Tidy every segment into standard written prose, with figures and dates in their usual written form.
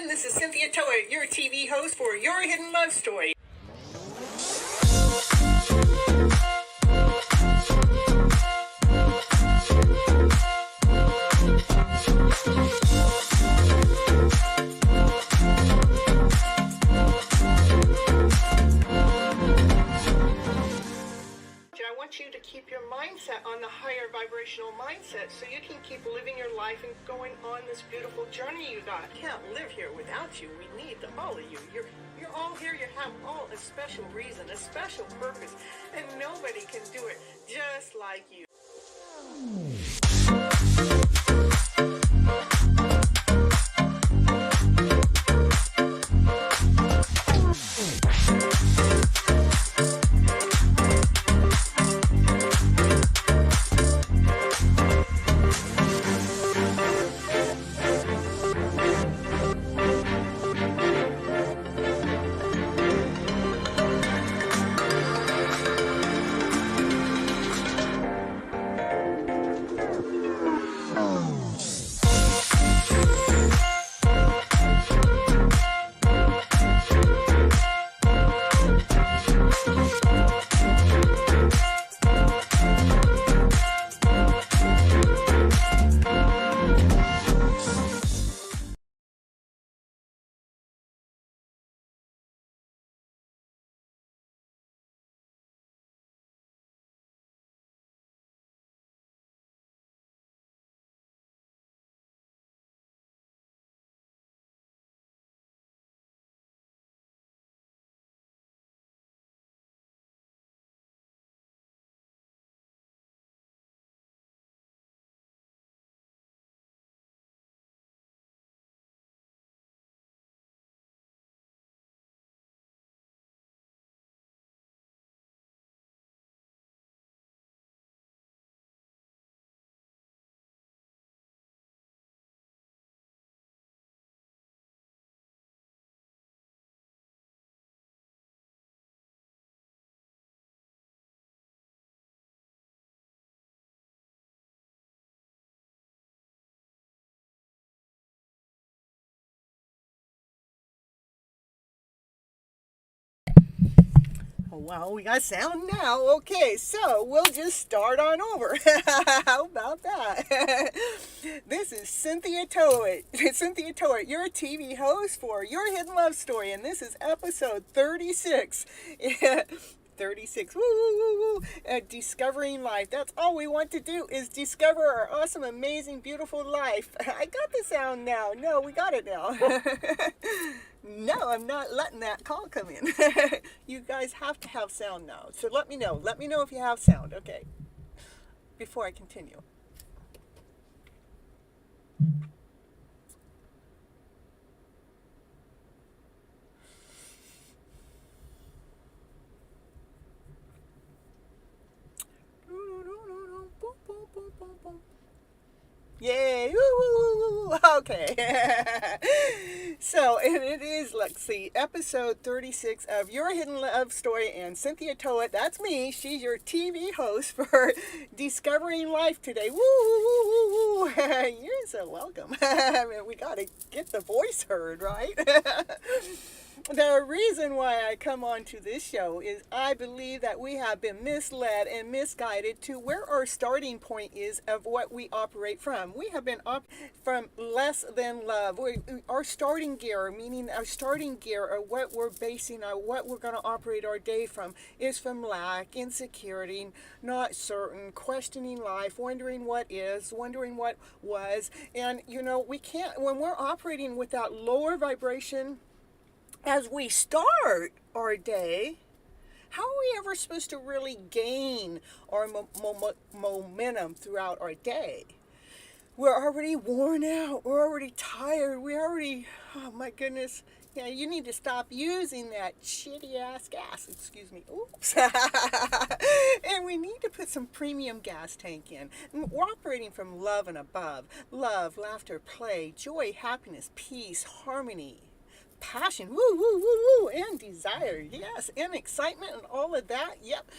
This is Cynthia Toet, your TV host for Your Hidden Love Story. I want you to keep your mindset on the higher vibrational mindset so you can keep living your life and going on this beautiful journey you got. I can't live here without you. We need all of you. You're all here. You have all a special reason, a special purpose, and nobody can do it just like you. Well, we got sound now. Okay, so we'll just start on over. How about that? This is Cynthia Toet. Cynthia Toet, your TV host for Your Hidden Love Story, and this is episode 36. 36. Woo, woo, woo, woo. Discovering life. That's all we want to do is discover our awesome, amazing, beautiful life. I got the sound now. No, we got it now. No, I'm not letting that call come in. You guys have to have sound now. So let me know. Let me know if you have sound. Okay. Before I continue. Yay! Woo-woo-woo-woo. Okay. So, and it is, let's see, episode 36 of Your Hidden Love Story, and Cynthia Toet, that's me. She's your TV host for Discovering Life today. Woo-woo-woo-woo-woo. You're so welcome. I mean, we got to get the voice heard, right? The reason why I come on to this show is I believe that we have been misled and misguided to where our starting point is of what we operate from. We have been from less than love. Our starting gear, meaning our starting gear of what we're basing on, what we're going to operate our day from, is from lack, insecurity, not certain, questioning life, wondering what is, wondering what was. And, you know, we can't, when we're operating with that lower vibration, as we start our day, how are we ever supposed to really gain our momentum throughout our day? We're already worn out. We're already tired. We already, oh my goodness, Yeah, you need to stop using that shitty ass gas. Excuse me. Oops. And we need to put some premium gas tank in. We're operating from love and above. Love, laughter, play, joy, happiness, peace, harmony, passion, woo, woo, woo, woo, and desire. Yes, and excitement and all of that. Yep.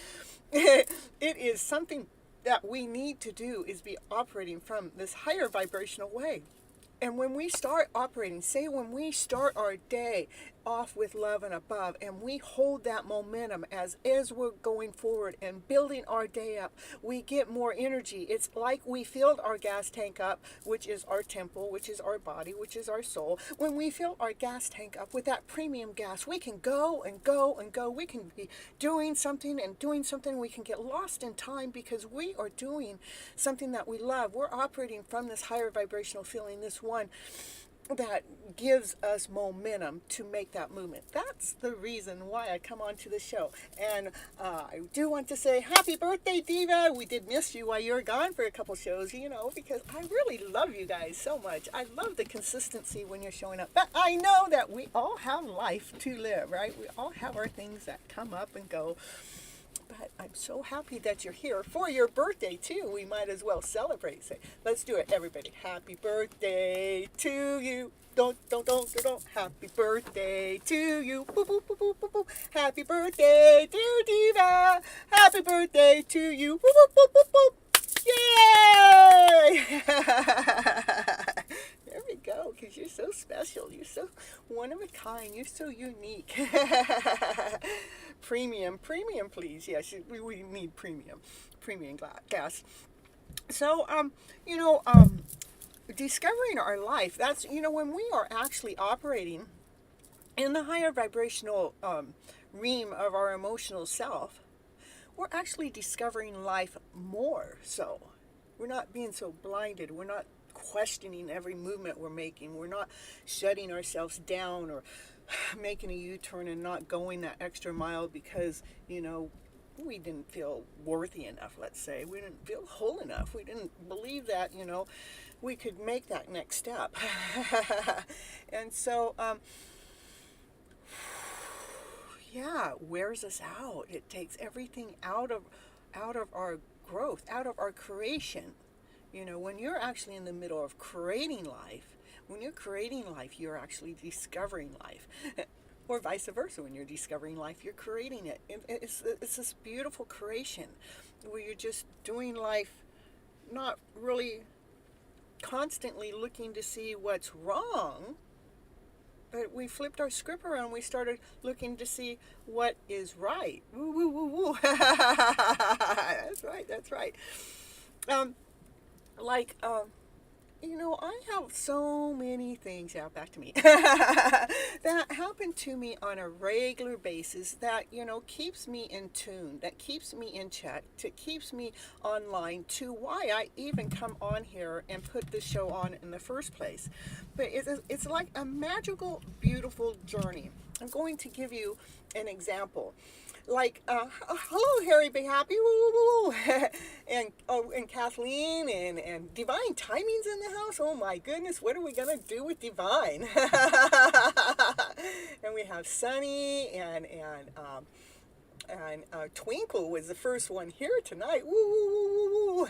It is something that we need to do is be operating from this higher vibrational way. And when we start operating, say when we start our day off with love and above, and we hold that momentum as we're going forward and building our day up, we get more energy. It's like we filled our gas tank up, which is our temple, which is our body, which is our soul. When we fill our gas tank up with that premium gas, we can go and go and go. We can be doing something and doing something. We can get lost in time because we are doing something that we love. We're operating from this higher vibrational feeling, this one that gives us momentum to make that movement. That's the reason why I come on to the show. And I do want to say happy birthday, Diva. We did miss you while you were gone for a couple shows, because I really love you guys so much. I love the consistency when you're showing up. But I know that we all have life to live, right? We all have our things that come up and go. But I'm so happy that you're here for your birthday, too. We might as well celebrate. Say, let's do it, everybody. Happy birthday to you. Don't. Happy birthday to you. Boop, boop, boop, boop, boop, boop. Happy birthday, dear Diva. Happy birthday to you. Boop, boop, boop, boop, boop. Yay! There we go, because you're so special. You're so one of a kind. You're so unique. Premium, please. Yes, we need premium gas. So, discovering our life, that's, when we are actually operating in the higher vibrational realm of our emotional self, we're actually discovering life more so. We're not being so blinded. We're not questioning every movement we're making. We're not shutting ourselves down or making a U-turn and not going that extra mile because, we didn't feel worthy enough, let's say. We didn't feel whole enough. We didn't believe that, we could make that next step. And so, wears us out. It takes everything out of our growth, out of our creation. When you're actually in the middle of creating life, when you're creating life, you're actually discovering life. Or vice versa, when you're discovering life, you're creating it. It's this beautiful creation where you're just doing life, not really constantly looking to see what's wrong, but we flipped our script around. We started looking to see what is right. Woo, woo, woo, woo. That's right. I have so many things, back to me, that happen to me on a regular basis that, keeps me in tune, that keeps me in check, that keeps me online to why I even come on here and put this show on in the first place. But it's like a magical, beautiful journey. I'm going to give you an example. Like, hello, Harry, be happy, woo, woo, woo. and Kathleen and Divine Timing's in the house. Oh my goodness, what are we gonna do with Divine? And we have Sunny and Twinkle was the first one here tonight. Woo, woo, woo, woo, woo.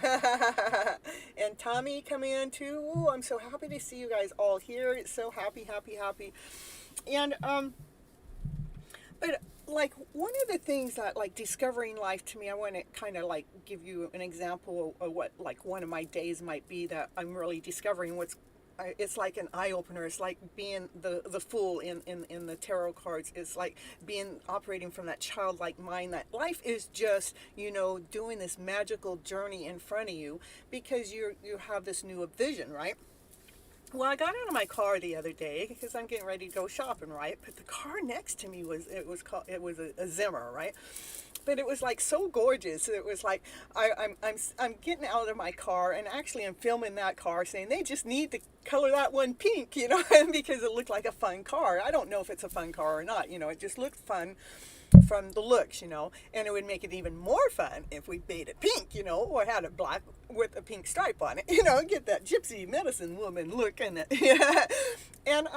And Tommy come in too. Woo, I'm so happy to see you guys all here. It's so happy. And but like one of the things that like discovering life to me, I want to kind of like give you an example of what like one of my days might be that I'm really discovering it's like an eye-opener. It's like being the fool in the tarot cards. It's like operating from that childlike mind that life is just, doing this magical journey in front of you because you have this new vision, right? Well, I got out of my car the other day because I'm getting ready to go shopping, right? But the car next to me was a Zimmer, right? But it was like so gorgeous. It was like I'm getting out of my car and actually I'm filming that car saying they just need to color that one pink, because it looked like a fun car. I don't know if it's a fun car or not, it just looked fun. from the looks, and it would make it even more fun if we made it pink, or had it black with a pink stripe on it, get that gypsy medicine woman look in it. Yeah. And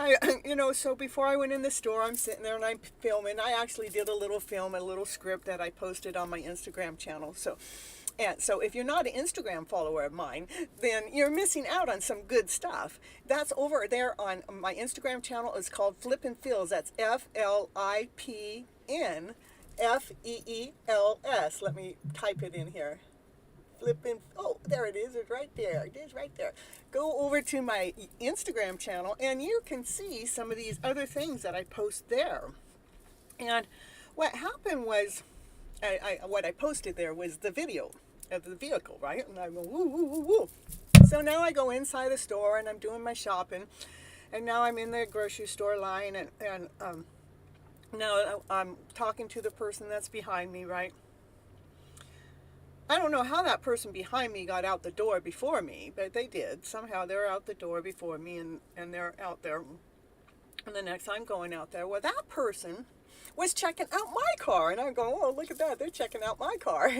so before I went in the store, I'm sitting there and I'm filming. I actually did a little film, a little script that I posted on my Instagram channel. So if you're not an Instagram follower of mine, then you're missing out on some good stuff. That's over there on my Instagram channel. It's called FlipN Feels. That's FlipN Feels. Let me type it in here. FlipN. Oh, there it is. It's right there. It is right there. Go over to my Instagram channel and you can see some of these other things that I post there. And what happened was, what I posted there was the video of the vehicle, right? And I go, woo, woo, woo, woo. So now I go inside the store and I'm doing my shopping. And now I'm in the grocery store line and now I'm talking to the person that's behind me, right? I don't know how that person behind me got out the door before me, but they did. Somehow they're out the door before me and they're out there. And the next I'm going out there, well, that person was checking out my car. And I'm going, oh, look at that. They're checking out my car.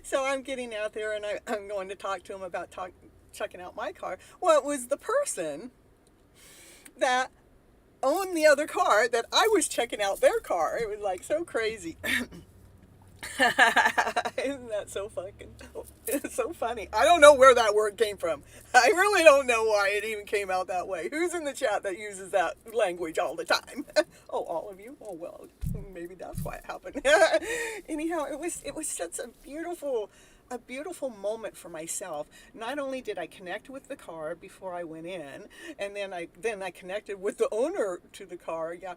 So I'm getting out there and I'm going to talk to them about checking out my car. Well, it was the person that owned the other car that I was checking out their car. It was like so crazy. Isn't that so fucking, it's so funny. I don't know where that word came from. I really don't know why it even came out that way. Who's in the chat that uses that language all the time? Oh, all of you? Oh, well, maybe that's why it happened. Anyhow, it was such a beautiful moment for myself. Not only did I connect with the car before I went in, and then I connected with the owner to the car. Yeah,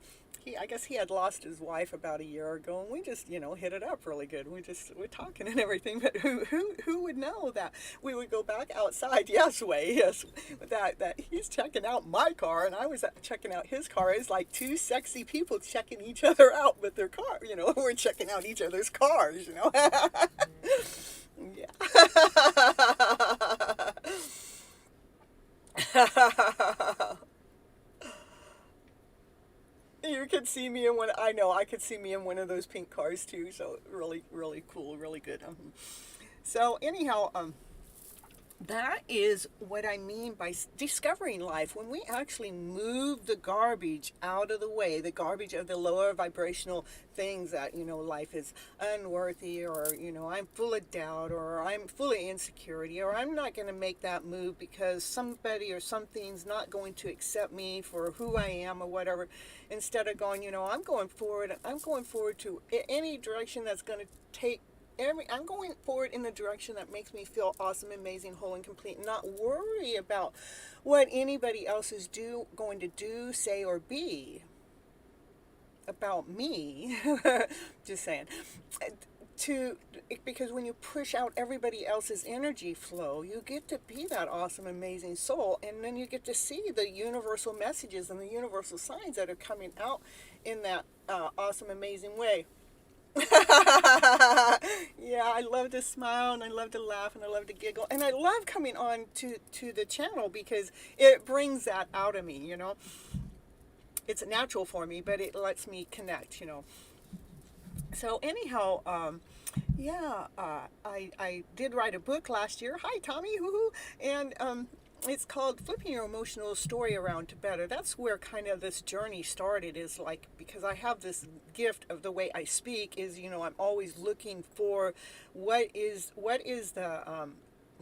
I guess he had lost his wife about a year ago, and we just hit it up really good. We're talking and everything. But who would know that we would go back outside? Yes, that he's checking out my car, and I was checking out his car. It's like two sexy people checking each other out with their car. We're checking out each other's cars. Yeah. You could see me in one. I know I could see me in one of those pink cars too. So really, really cool, really good. So anyhow, that is what I mean by discovering life. When we actually move the garbage out of the way, the garbage of the lower vibrational things that, life is unworthy, or, I'm full of doubt, or I'm full of insecurity, or I'm not going to make that move because somebody or something's not going to accept me for who I am or whatever. Instead of going, I'm going forward to any direction that's going to take I'm going forward in the direction that makes me feel awesome, amazing, whole, and complete. And not worry about what anybody else is going to do, say, or be about me. Just saying. Because when you push out everybody else's energy flow, you get to be that awesome, amazing soul, and then you get to see the universal messages and the universal signs that are coming out in that awesome, amazing way. Yeah, I love to smile and I love to laugh and I love to giggle, and I love coming on to the channel because it brings that out of me. It's natural for me, but it lets me connect. So anyhow, I did write a book last year. Hi, Tommy, hoo-hoo. And it's called Flipping Your Emotional Story Around to Better. That's where kind of this journey started, is like, because I have this gift of the way I speak is, I'm always looking for what is the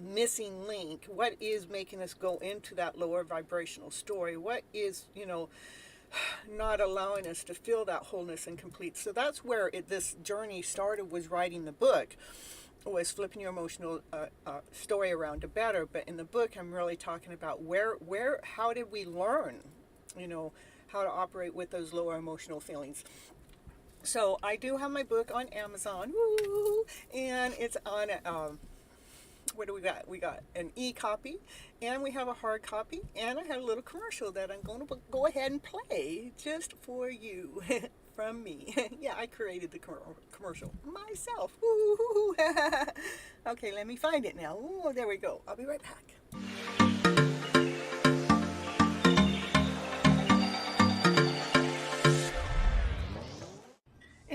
missing link, what is making us go into that lower vibrational story, what is, not allowing us to feel that wholeness and complete. So that's where this journey started, was writing the book. Was flipping your emotional story around to better. But in the book, I'm really talking about how did we learn, how to operate with those lower emotional feelings. So I do have my book on Amazon, woo, and it's on, what do we got? We got an e-copy, and we have a hard copy, and I have a little commercial that I'm going to go ahead and play just for you. From me. Yeah, I created the commercial myself. Woo-hoo-hoo. Okay, let me find it now. Ooh, there we go. I'll be right back.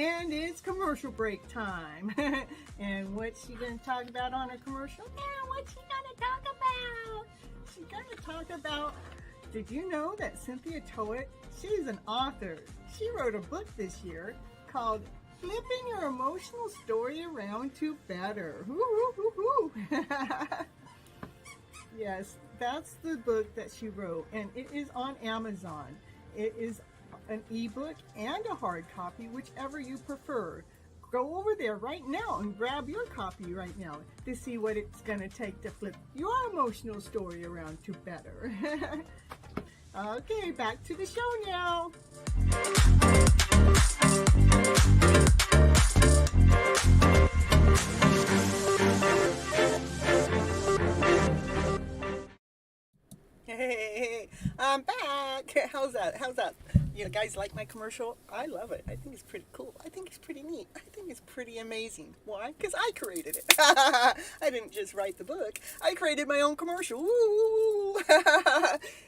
And it's commercial break time. And what's she going to talk about on her commercial? Now, what's she going to talk about? She's going to talk about, did you know that Cynthia Toet, she's an author. She wrote a book this year called Flipping Your Emotional Story Around to Better. Yes, that's the book that she wrote, and it is on Amazon. It is an ebook and a hard copy, whichever you prefer. Go over there right now and grab your copy right now to see what it's going to take to flip your emotional story around to better. Okay, back to the show now. Hey, I'm back. How's that? You guys like my commercial? I love it. I think it's pretty cool. I think it's pretty neat. I think it's pretty amazing. Why? Because I created it. I didn't just write the book. I created my own commercial. Woo!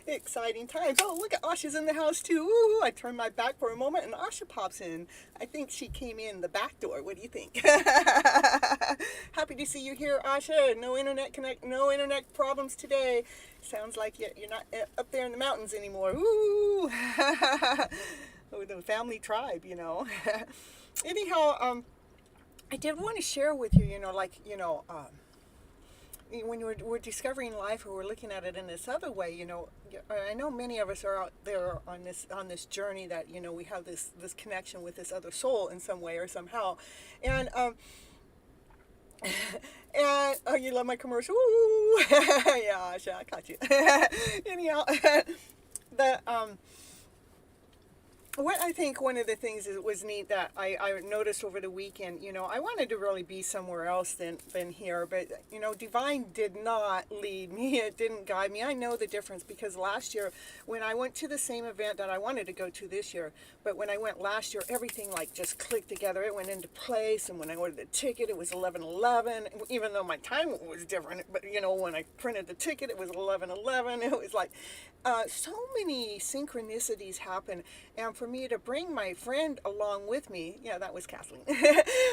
Exciting times. Oh, look at Asha's in the house too. Woo! I turn my back for a moment and Asha pops in. I think she came in the back door. What do you think? Happy to see you here, Asha. No internet problems today. Sounds like you're not up there in the mountains anymore. Ooh, the family tribe, Anyhow, I did want to share with you, when we're discovering life or we're looking at it in this other way, I know many of us are out there on this journey that, we have this connection with this other soul in some way or somehow. And and oh, you love my commercial? Ooh. Yeah, Asha, I caught you. Anyhow, what I think one of the things was neat that I noticed over the weekend, I wanted to really be somewhere else than here, but, Divine did not lead me. It didn't guide me. I know the difference because last year when I went to the same event that I wanted to go to this year, but when I went last year, everything just clicked together. It went into place, and when I ordered the ticket, it was 11:11, even though my time was different, but, when I printed the ticket, it was 11:11. It was so many synchronicities happen, and for me to bring my friend along with me, yeah, that was Kathleen,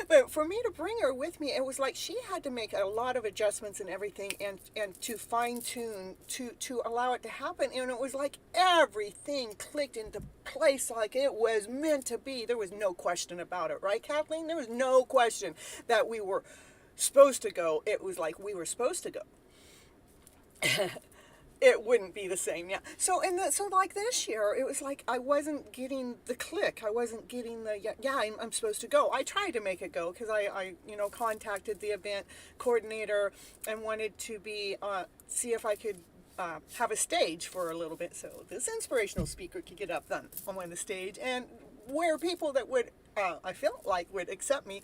but for me to bring her with me, it was like she had to make a lot of adjustments and everything, and to fine tune to allow it to happen, and it was like everything clicked into place like it was meant to be. There was no question about it, right, Kathleen? There was no question that we were supposed to go. It was like we were supposed to go. It wouldn't be the same, yeah. So like this year, it was like I wasn't getting the click. I wasn't getting the I'm supposed to go. I tried to make it go because I contacted the event coordinator and wanted to see if I could have a stage for a little bit, so this inspirational speaker could get up on the stage and where people that would I felt like would accept me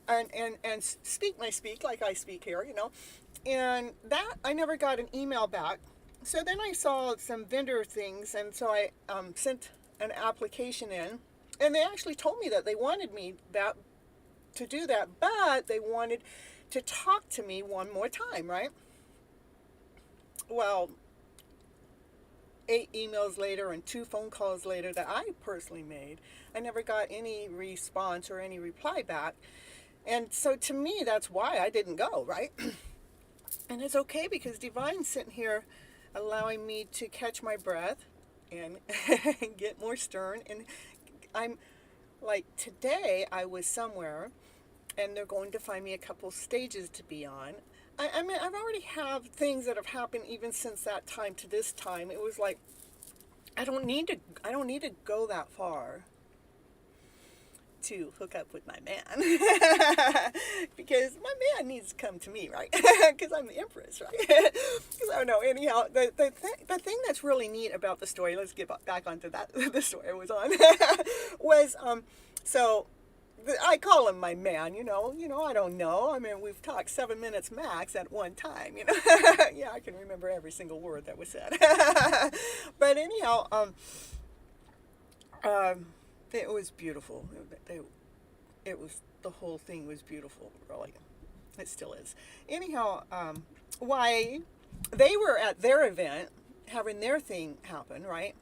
and speak like I speak here, And that, I never got an email back. So then I saw some vendor things, and so I sent an application in. And they actually told me that they wanted me to do that, but they wanted to talk to me one more time, right? Well, 8 emails later and 2 phone calls later that I personally made, I never got any response or any reply back. And so to me, that's why I didn't go, right? And it's okay because Divine's sitting here allowing me to catch my breath and get more stern. And I'm like, today I was somewhere and they're going to find me a couple stages to be on. I mean, I've already have things that have happened even since that time to this time. It was like, I don't need to go that far to hook up with my man because my man needs to come to me, right? Because I'm the empress, right? Because I don't know. Anyhow, the thing that's really neat about the story, let's get back onto that, the story I was on, was so I call him my man, I don't know. I mean, we've talked 7 minutes max at one time, Yeah, I can remember every single word that was said. But anyhow, it was beautiful. It was, the whole thing was beautiful, really. It still is. Anyhow, why they were at their event having their thing happen, right?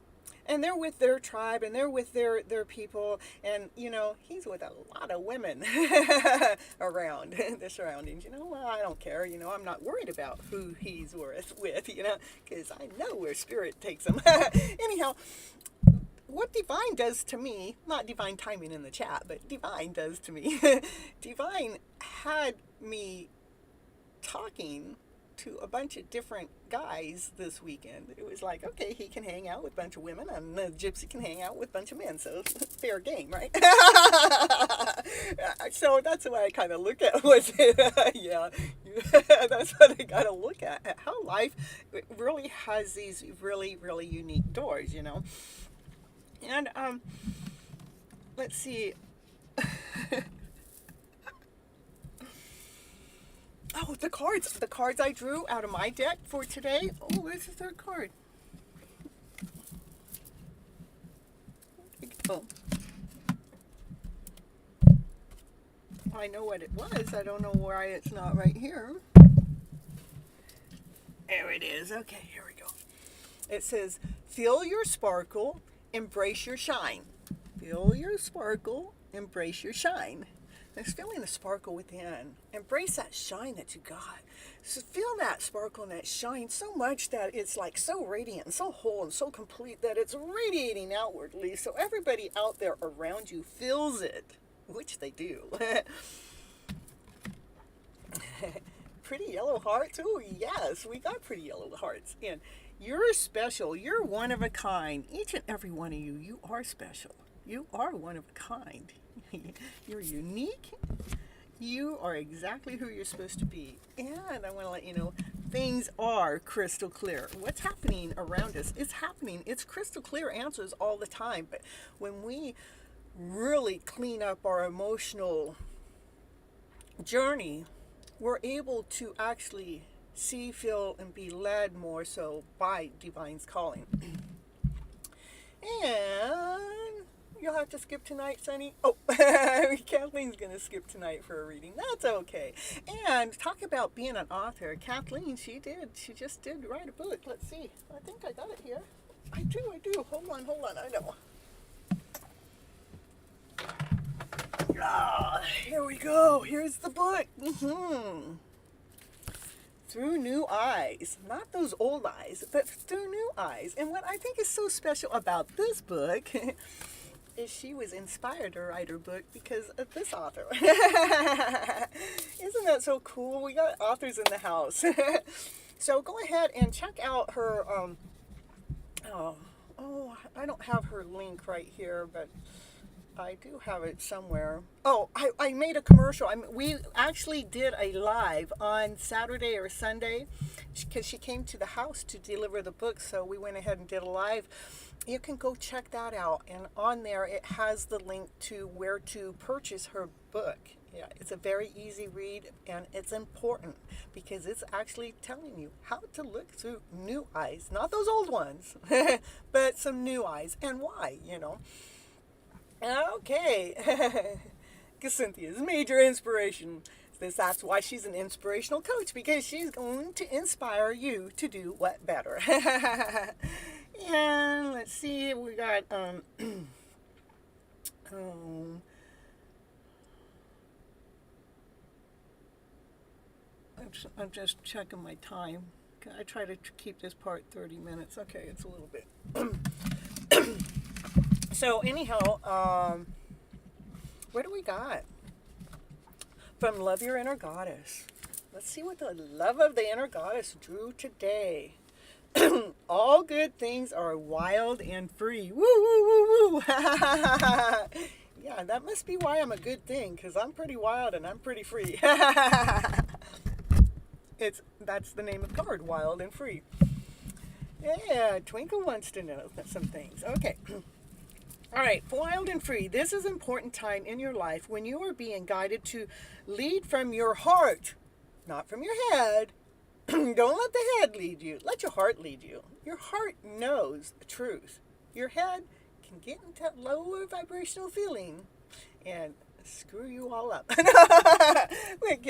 and they're with their tribe, and they're with their people, and he's with a lot of women around the surroundings. Well, I don't care. I'm not worried about who he's with. Because I know where spirit takes him. Anyhow, what divine does to me, not divine timing in the chat, but divine does to me, divine had me talking to a bunch of different guys this weekend. It was like, okay, he can hang out with a bunch of women, and Gypsy can hang out with a bunch of men, so fair game, right? So that's the way I kind of look at it. Yeah, that's what I got to look at how life really has these really, really unique doors, And let's see. Oh, the cards I drew out of my deck for today. Oh, where's the third card? Oh, I know what it was. I don't know why it's not right here. There it is. Okay, here we go. It says, feel your sparkle, embrace your shine. Feel your sparkle, embrace your shine. There's feeling the sparkle within. Embrace that shine that you got. So feel that sparkle and that shine so much that it's like so radiant and so whole and so complete that it's radiating outwardly. So everybody out there around you feels it, which they do. Pretty yellow hearts. Oh, yes, we got pretty yellow hearts. And you're special. You're one of a kind. Each and every one of you, you are special. You are one of a kind. You're unique. You are exactly who you're supposed to be. And I want to let you know, things are crystal clear. What's happening around us is happening. It's crystal clear answers all the time. But when we really clean up our emotional journey, we're able to actually see, feel, and be led more so by Divine's calling. And you'll have to skip tonight, Sonny. Oh, Kathleen's going to skip tonight for a reading. That's okay. And talk about being an author. Kathleen, she just did write a book. Let's see. I think I got it here. I do. Hold on. I know. Here we go. Here's the book. Through new eyes. Not those old eyes, but through new eyes. And what I think is so special about this book is she was inspired to write her book because of this author. Isn't that so cool? We got authors in the house. So go ahead and check out her, I don't have her link right here, but I do have it somewhere. Oh, I made a commercial. We actually did a live on Saturday or Sunday because she came to the house to deliver the book, so we went ahead and did a live. You can go check that out, and on there it has the link to where to purchase her book. Yeah, it's a very easy read, and it's important because it's actually telling you how to look through new eyes, not those old ones, but some new eyes, and why, Okay, because Cynthia's major inspiration. That's why she's an inspirational coach, because she's going to inspire you to do what better. And let's see, we got, I'm just checking my time. I try to keep this part 30 minutes. Okay, it's a little bit. So anyhow, what do we got? From Love Your Inner Goddess. Let's see what the love of the inner goddess drew today. All good things are wild and free. Woo, woo, woo, woo. Yeah, that must be why I'm a good thing, because I'm pretty wild and I'm pretty free. That's the name of the card, Wild and Free. Yeah, Twinkle wants to know some things. Okay. All right, wild and free. This is an important time in your life when you are being guided to lead from your heart, not from your head. Don't let the head lead you. Let your heart lead you. Your heart knows the truth. Your head can get into that lower vibrational feeling. And screw you all up. It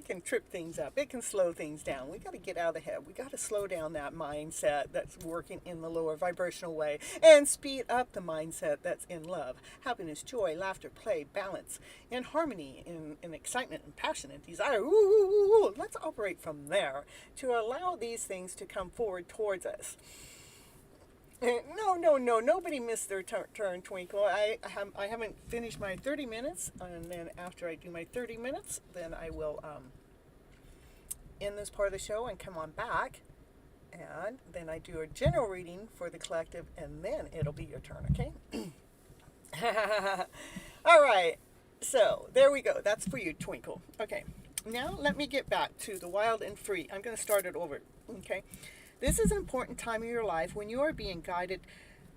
can trip things up. It can slow things down. We got to get out of the head. We got to slow down that mindset that's working in the lower vibrational way and speed up the mindset that's in love, happiness, joy, laughter, play, balance, and harmony, and excitement and passion and desire. Let's operate from there to allow these things to come forward towards us. No. Nobody missed their turn, Twinkle. I haven't finished my 30 minutes, and then after I do my 30 minutes, then I will end this part of the show and come on back, and then I do a general reading for the collective, and then it'll be your turn, okay? All right. So there we go. That's for you, Twinkle. Okay. Now let me get back to the wild and free. I'm going to start it over, okay? This is an important time in your life when you are being guided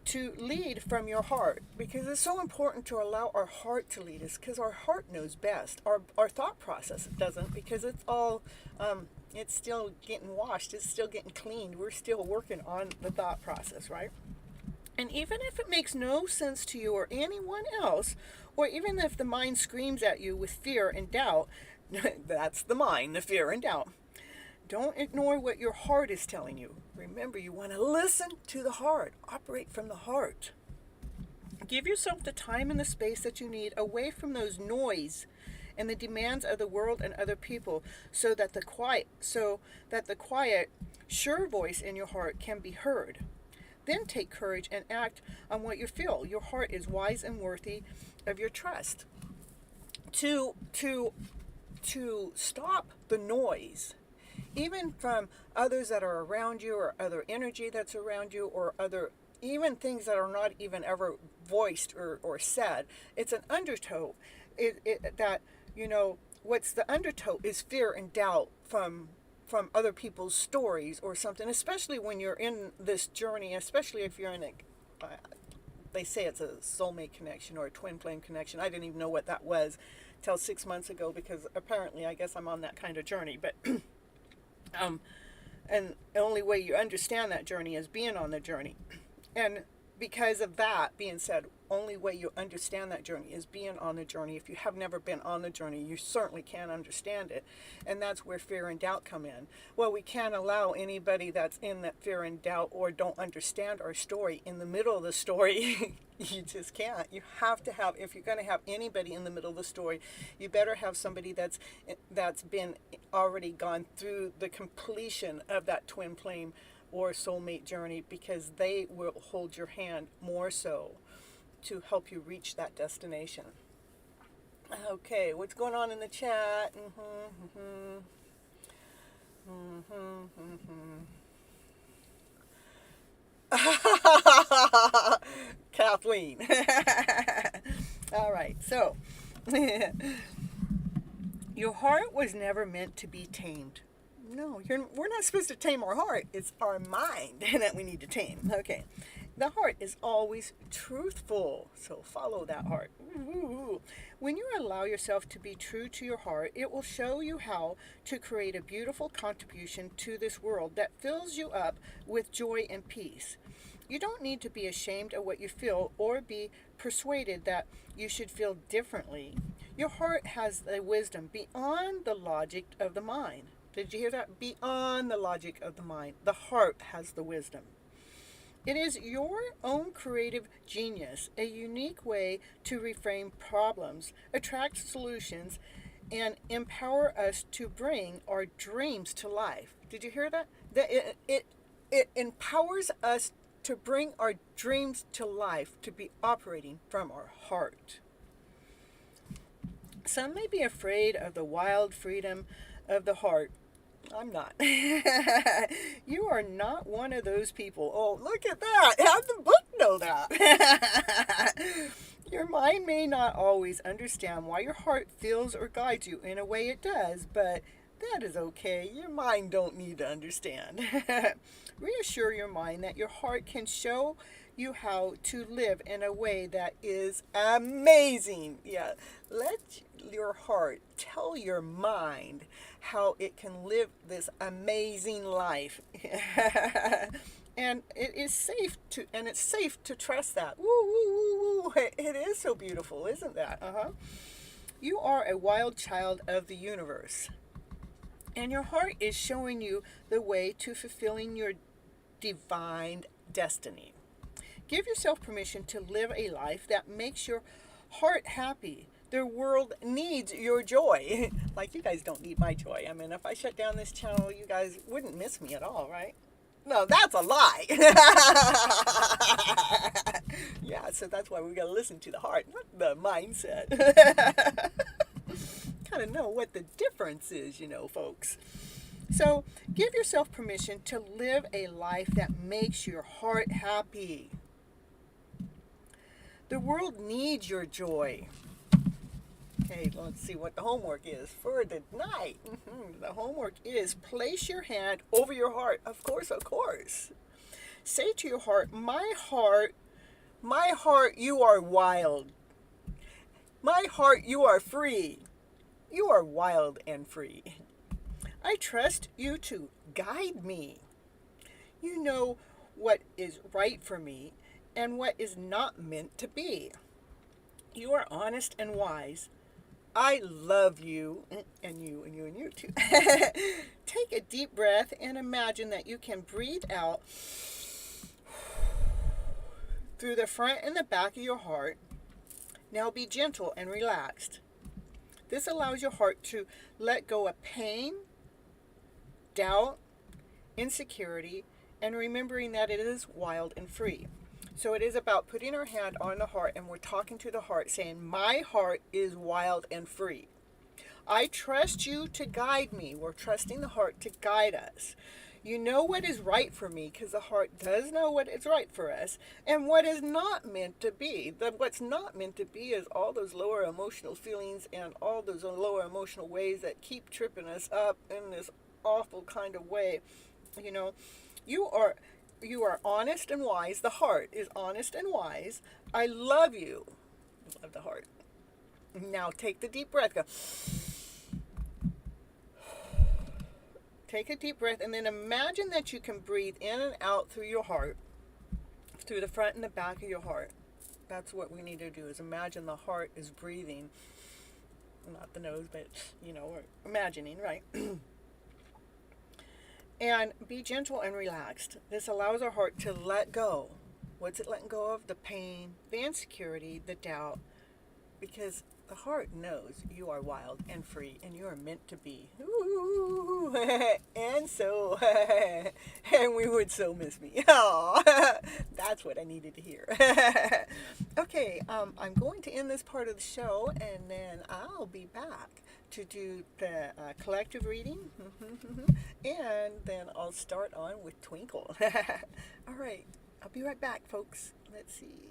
to lead from your heart, because it's so important to allow our heart to lead us, because our heart knows best. Our thought process doesn't, because it's all, it's still getting washed. It's still getting cleaned. We're still working on the thought process, right? And even if it makes no sense to you or anyone else, or even if the mind screams at you with fear and doubt, that's the mind, the fear and doubt. Don't ignore what your heart is telling you. Remember, you want to listen to the heart. Operate from the heart. Give yourself the time and the space that you need away from those noise and the demands of the world and other people, so that the quiet, sure voice in your heart can be heard. Then take courage and act on what you feel. Your heart is wise and worthy of your trust. To stop the noise, even from others that are around you, or other energy that's around you, or other even things that are not even ever voiced or said. It's an undertow. What's the undertow is fear and doubt from other people's stories or something, especially when you're in this journey, especially if you're in they say it's a soulmate connection or a twin flame connection. I didn't even know what that was till 6 months ago, because apparently I guess I'm on that kind of journey. But and the only way you understand that journey is being on the journey. And because of that being said, only way you understand that journey is being on the journey. If you have never been on the journey, you certainly can't understand it. And that's where fear and doubt come in. Well, we can't allow anybody that's in that fear and doubt or don't understand our story in the middle of the story. You just can't. You have to have, if you're going to have anybody in the middle of the story, you better have somebody that's been already gone through the completion of that twin flame or soulmate journey, because they will hold your hand more so to help you reach that destination. Okay, what's going on in the chat? Kathleen. All right, so your heart was never meant to be tamed. No, we're not supposed to tame our heart. It's our mind that we need to tame. Okay. The heart is always truthful, so follow that heart. When you allow yourself to be true to your heart, it will show you how to create a beautiful contribution to this world that fills you up with joy and peace. You don't need to be ashamed of what you feel or be persuaded that you should feel differently. Your heart has the wisdom beyond the logic of the mind. Did you hear that? Beyond the logic of the mind. The heart has the wisdom. It is your own creative genius, a unique way to reframe problems, attract solutions, and empower us to bring our dreams to life. Did you hear that? It empowers us to bring our dreams to life, to be operating from our heart. Some may be afraid of the wild freedom of the heart. I'm not. You are not one of those people. Oh, look at that. How did the book know that? Your mind may not always understand why your heart feels or guides you in a way it does, but that is okay. Your mind don't need to understand. Reassure your mind that your heart can show you how to live in a way that is amazing. Yeah, let your heart tell your mind how it can live this amazing life. And it's safe to trust that. Woo, woo, woo, woo. It is so beautiful, isn't that? You are a wild child of the universe, and your heart is showing you the way to fulfilling your divine destiny. Give yourself permission to live a life that makes your heart happy. The world needs your joy. Like, you guys don't need my joy. I mean, if I shut down this channel, you guys wouldn't miss me at all, right? No, that's a lie. Yeah, so that's why we got to listen to the heart, not the mindset. Kind of know what the difference is, folks. So give yourself permission to live a life that makes your heart happy. The world needs your joy. Okay, let's see what the homework is for tonight. The homework is place your hand over your heart. Of course, of course. Say to your heart, my heart, you are wild. My heart, you are free. You are wild and free. I trust you to guide me. You know what is right for me and what is not meant to be. You are honest and wise. I love you, and you too. Take a deep breath and imagine that you can breathe out through the front and the back of your heart. Now be gentle and relaxed. This allows your heart to let go of pain, doubt, insecurity, and remembering that it is wild and free. So it is about putting our hand on the heart, and we're talking to the heart saying, my heart is wild and free. I trust you to guide me. We're trusting the heart to guide us. You know what is right for me, because the heart does know what is right for us, and what is not meant to be. What's not meant to be is all those lower emotional feelings and all those lower emotional ways that keep tripping us up in this awful kind of way. You are honest and wise. The heart is honest and wise. I love you. I love the heart. Now take the deep breath. Go. Take a deep breath, and then imagine that you can breathe in and out through your heart, through the front and the back of your heart. That's what we need to do, is imagine the heart is breathing. Not the nose, but, we're imagining, right? And be gentle and relaxed. This allows our heart to let go. What's it letting go of? The pain, the insecurity, the doubt. Because the heart knows you are wild and free, and you are meant to be. Ooh, and so, and we would so miss me. Oh, that's what I needed to hear. Okay, I'm going to end this part of the show, and then I'll be back to do the collective reading, and then I'll start on with Twinkle. All right, I'll be right back, folks. Let's see.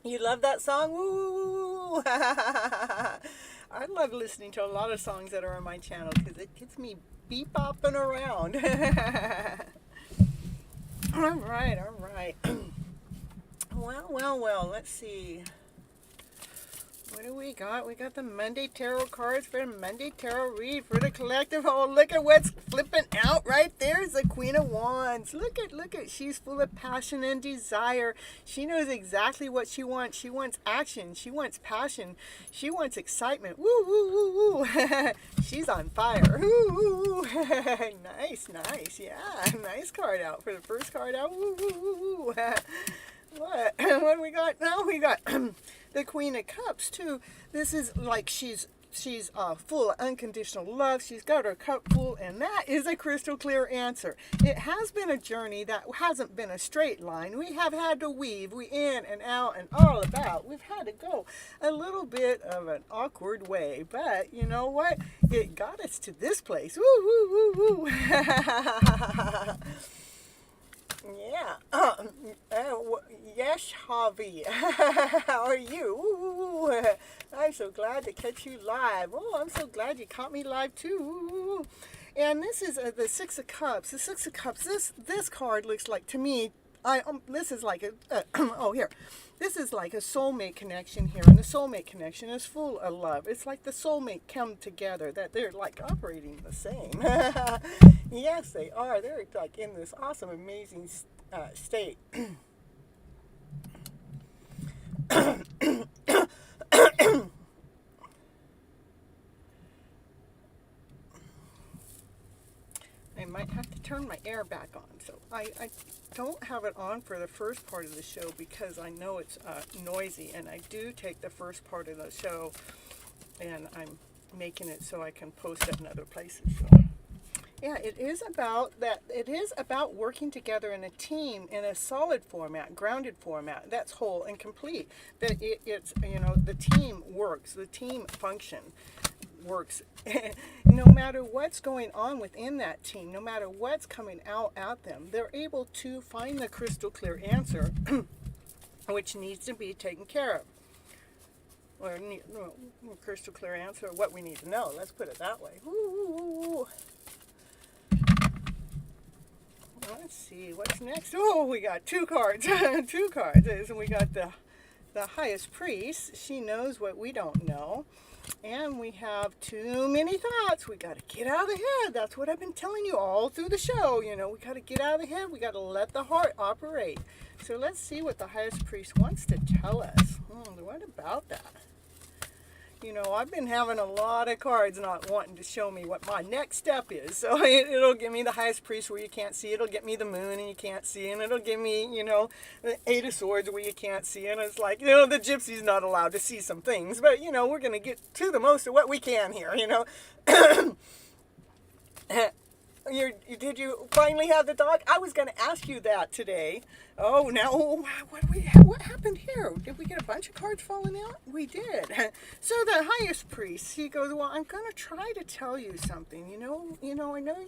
You love that song? Woo! I love listening to a lot of songs that are on my channel because it gets me bebopping around. All right, all right. Well, let's see. What do we got? We got the Monday Tarot cards for the Monday Tarot read for the collective. Oh, look at what's flipping out right there is the Queen of Wands. Look at. She's full of passion and desire. She knows exactly what she wants. She wants action. She wants passion. She wants excitement. Woo, woo, woo, woo. She's on fire. Woo, woo, woo. Nice. Yeah, nice card out for the first card out. Woo, woo, woo, woo. What do we got now? We got the Queen of Cups too. This is like she's full of unconditional love. She's got her cup full, and that is a crystal clear answer. It has been a journey that hasn't been a straight line. We have had to weave, in and out and all about. We've had to go a little bit of an awkward way, but you know what? It got us to this place. Woo, woo, woo, woo. Yeah. Yes, Javi. How are you? Ooh, I'm so glad to catch you live. Oh, I'm so glad you caught me live too. And this is the Six of Cups. The Six of Cups. This card looks like to me. This is like a. Here. This is like a soulmate connection here, and the soulmate connection is full of love. It's like the soulmate come together, that they're like operating the same. Yes, they are. They're like in this awesome, amazing state. I might have to turn my air back on. So I don't have it on for the first part of the show because I know it's noisy, and I do take the first part of the show and I'm making it so I can post it in other places. So yeah, it is about that. It is about working together in a team in a solid format, grounded format that's whole and complete. That it's the team works, the team function works. No matter what's going on within that team, no matter what's coming out at them, they're able to find the crystal clear answer, which needs to be taken care of. Or crystal clear answer, what we need to know. Let's put it that way. Ooh. Let's see what's next. Oh, we got two cards. Two cards. And we got the highest priest. She knows what we don't know. And we have too many thoughts. We got to get out of the head. That's what I've been telling you all through the show. We got to get out of the head. We got to let the heart operate. So let's see what the highest priest wants to tell us. What about that? I've been having a lot of cards not wanting to show me what my next step is. So it'll give me the highest priest where you can't see. It'll get me the moon and you can't see. And it'll give me, the Eight of Swords where you can't see. And it's like, the gypsy's not allowed to see some things. But, we're going to get to the most of what we can here, Did you finally have the dog? I was going to ask you that today. Oh, now, what happened here? Did we get a bunch of cards falling out? We did. So the highest priest, he goes, well, I'm going to try to tell you something. I know you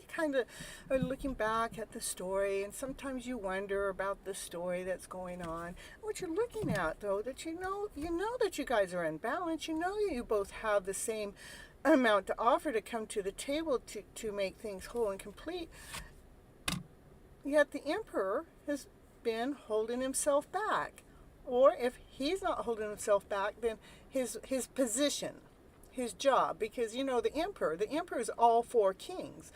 kind of are looking back at the story, and sometimes you wonder about the story that's going on. What you're looking at, though, that you know that you guys are in balance. You both have the same amount to offer to come to the table to make things whole and complete. Yet the emperor has been holding himself back. Or if he's not holding himself back, then his position, his job, because the emperor is all four kings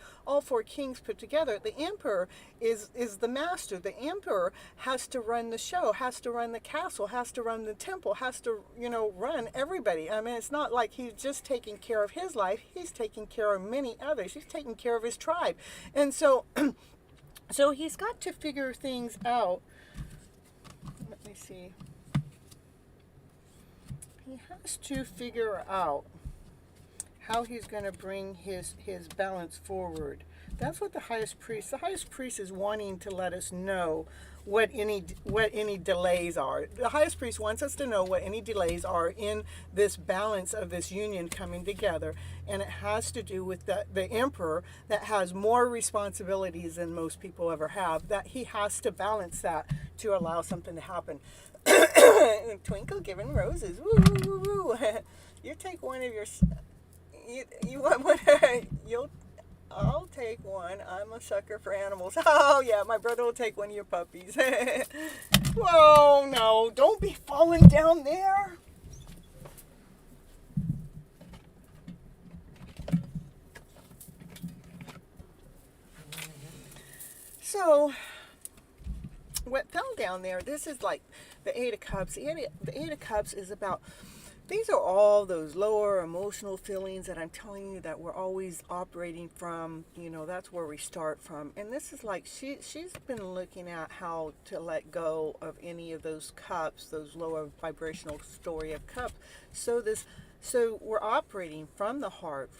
put together. The emperor is the master. The emperor has to run the show, has to run the castle, has to run the temple, has to run everybody. I mean, it's not like he's just taking care of his life. He's taking care of many others. He's taking care of his tribe. And so so he's got to figure things out. Let me see. He has to figure out how he's going to bring his balance forward. That's what the highest priest is wanting to let us know what any delays are. The highest priest wants us to know what any delays are in this balance of this union coming together, and it has to do with the emperor that has more responsibilities than most people ever have, that he has to balance that to allow something to happen. Twinkle giving roses. Woo, woo, woo, woo. You take one of your. You want one? I'll take one. I'm a sucker for animals. Oh yeah, my brother will take one of your puppies. Whoa, no! Don't be falling down there. So, what fell down there, this is like the Eight of Cups. The Eight of Cups is about, these are all those lower emotional feelings that I'm telling you that we're always operating from. That's where we start from. And this is like, she's been looking at how to let go of any of those cups, those lower vibrational story of cups. So we're operating from the heart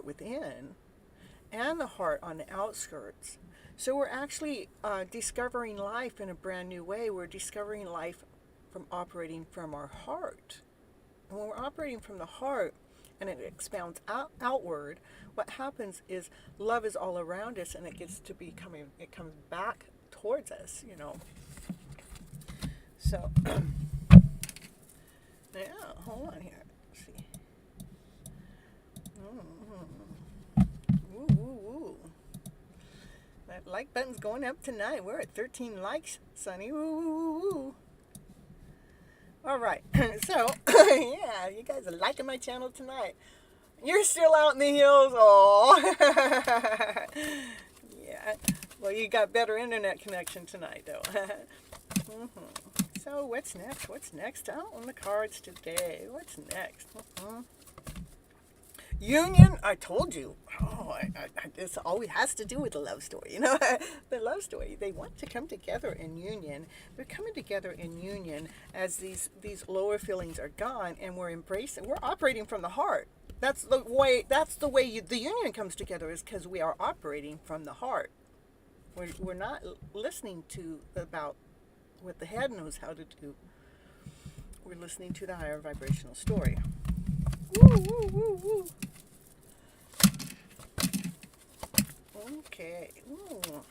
within, and the heart on the outskirts. So we're actually discovering life in a brand new way. We're discovering life from operating from our heart. And when we're operating from the heart and it expounds outward, what happens is love is all around us, and it comes back towards us, So, yeah, hold on here. Let's see. Ooh, ooh, ooh. That like button's going up tonight. We're at 13 likes, Sonny. Woo, woo, woo, woo. All right. So, yeah, you guys are liking my channel tonight. You're still out in the hills. Oh. Yeah. Well, you got better internet connection tonight, though. So, what's next? What's next out on the cards today? What's next? Union, I told you. Oh, this always has to do with the love story. The love story. They want to come together in union. They're coming together in union as these lower feelings are gone, and we're embracing. We're operating from the heart. That's the way. The union comes together, is because we are operating from the heart. We're not listening to about what the head knows how to do. We're listening to the higher vibrational story. Woo, woo, woo, woo. Okay. Ooh.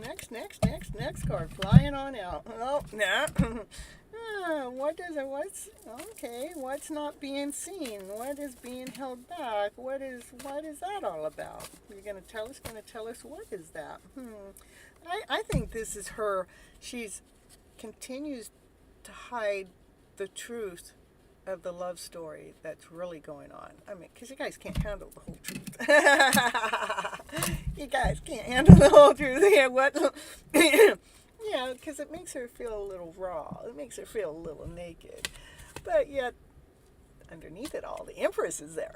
Next card. Flying on out. Oh, nah. What's not being seen? What is being held back? What is that all about? You're gonna tell us what is that? I think this is her. She's continues to hide the truth of the love story that's really going on. I mean, because you guys can't handle the whole truth. You guys can't handle the whole truth. Yeah, what? Yeah, because it makes her feel a little raw. It makes her feel a little naked. But yet, underneath it all, the Empress is there.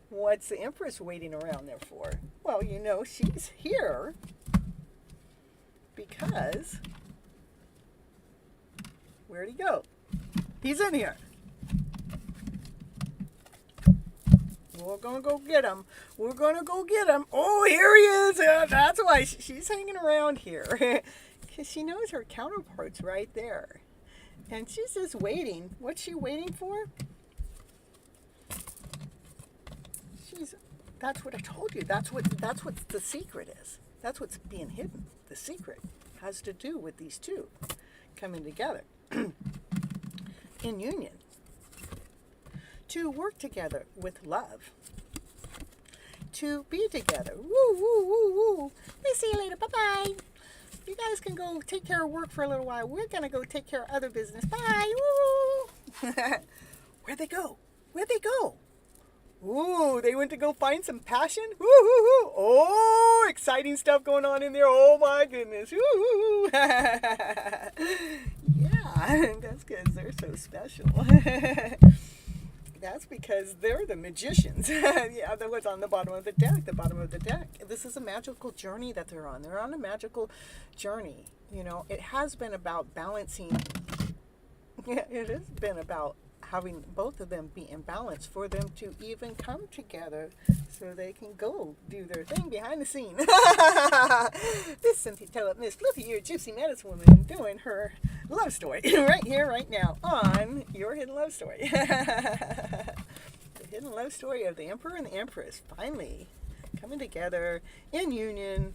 What's the Empress waiting around there for? Well, she's here because, where'd he go? He's in here. We're going to go get him. Oh, here he is. That's why she's hanging around here. Because she knows her counterpart's right there. And she's just waiting. What's she waiting for? That's what I told you. That's what the secret is. That's what's being hidden. The secret has to do with these two coming together in union. To work together with love. To be together. Woo, woo, woo, woo. We'll see you later. Bye-bye. You guys can go take care of work for a little while. We're going to go take care of other business. Bye. Woo. Where'd they go? Ooh, they went to go find some passion? Woo, woo, woo. Oh, exciting stuff going on in there. Oh, my goodness. Woo. Yeah, that's because they're so special. That's because they're the magicians. Yeah, that was on the bottom of the deck. This is a magical journey that they're on. They're on a magical journey. It has been about balancing. Yeah, it has been about having both of them be in balance for them to even come together so they can go do their thing behind the scene. This is Cynthia Toet, Miss Fluffy, your Gypsy medicine woman, doing her love story right here, right now on Your Hidden Love Story. The hidden love story of the Emperor and the Empress finally coming together in union,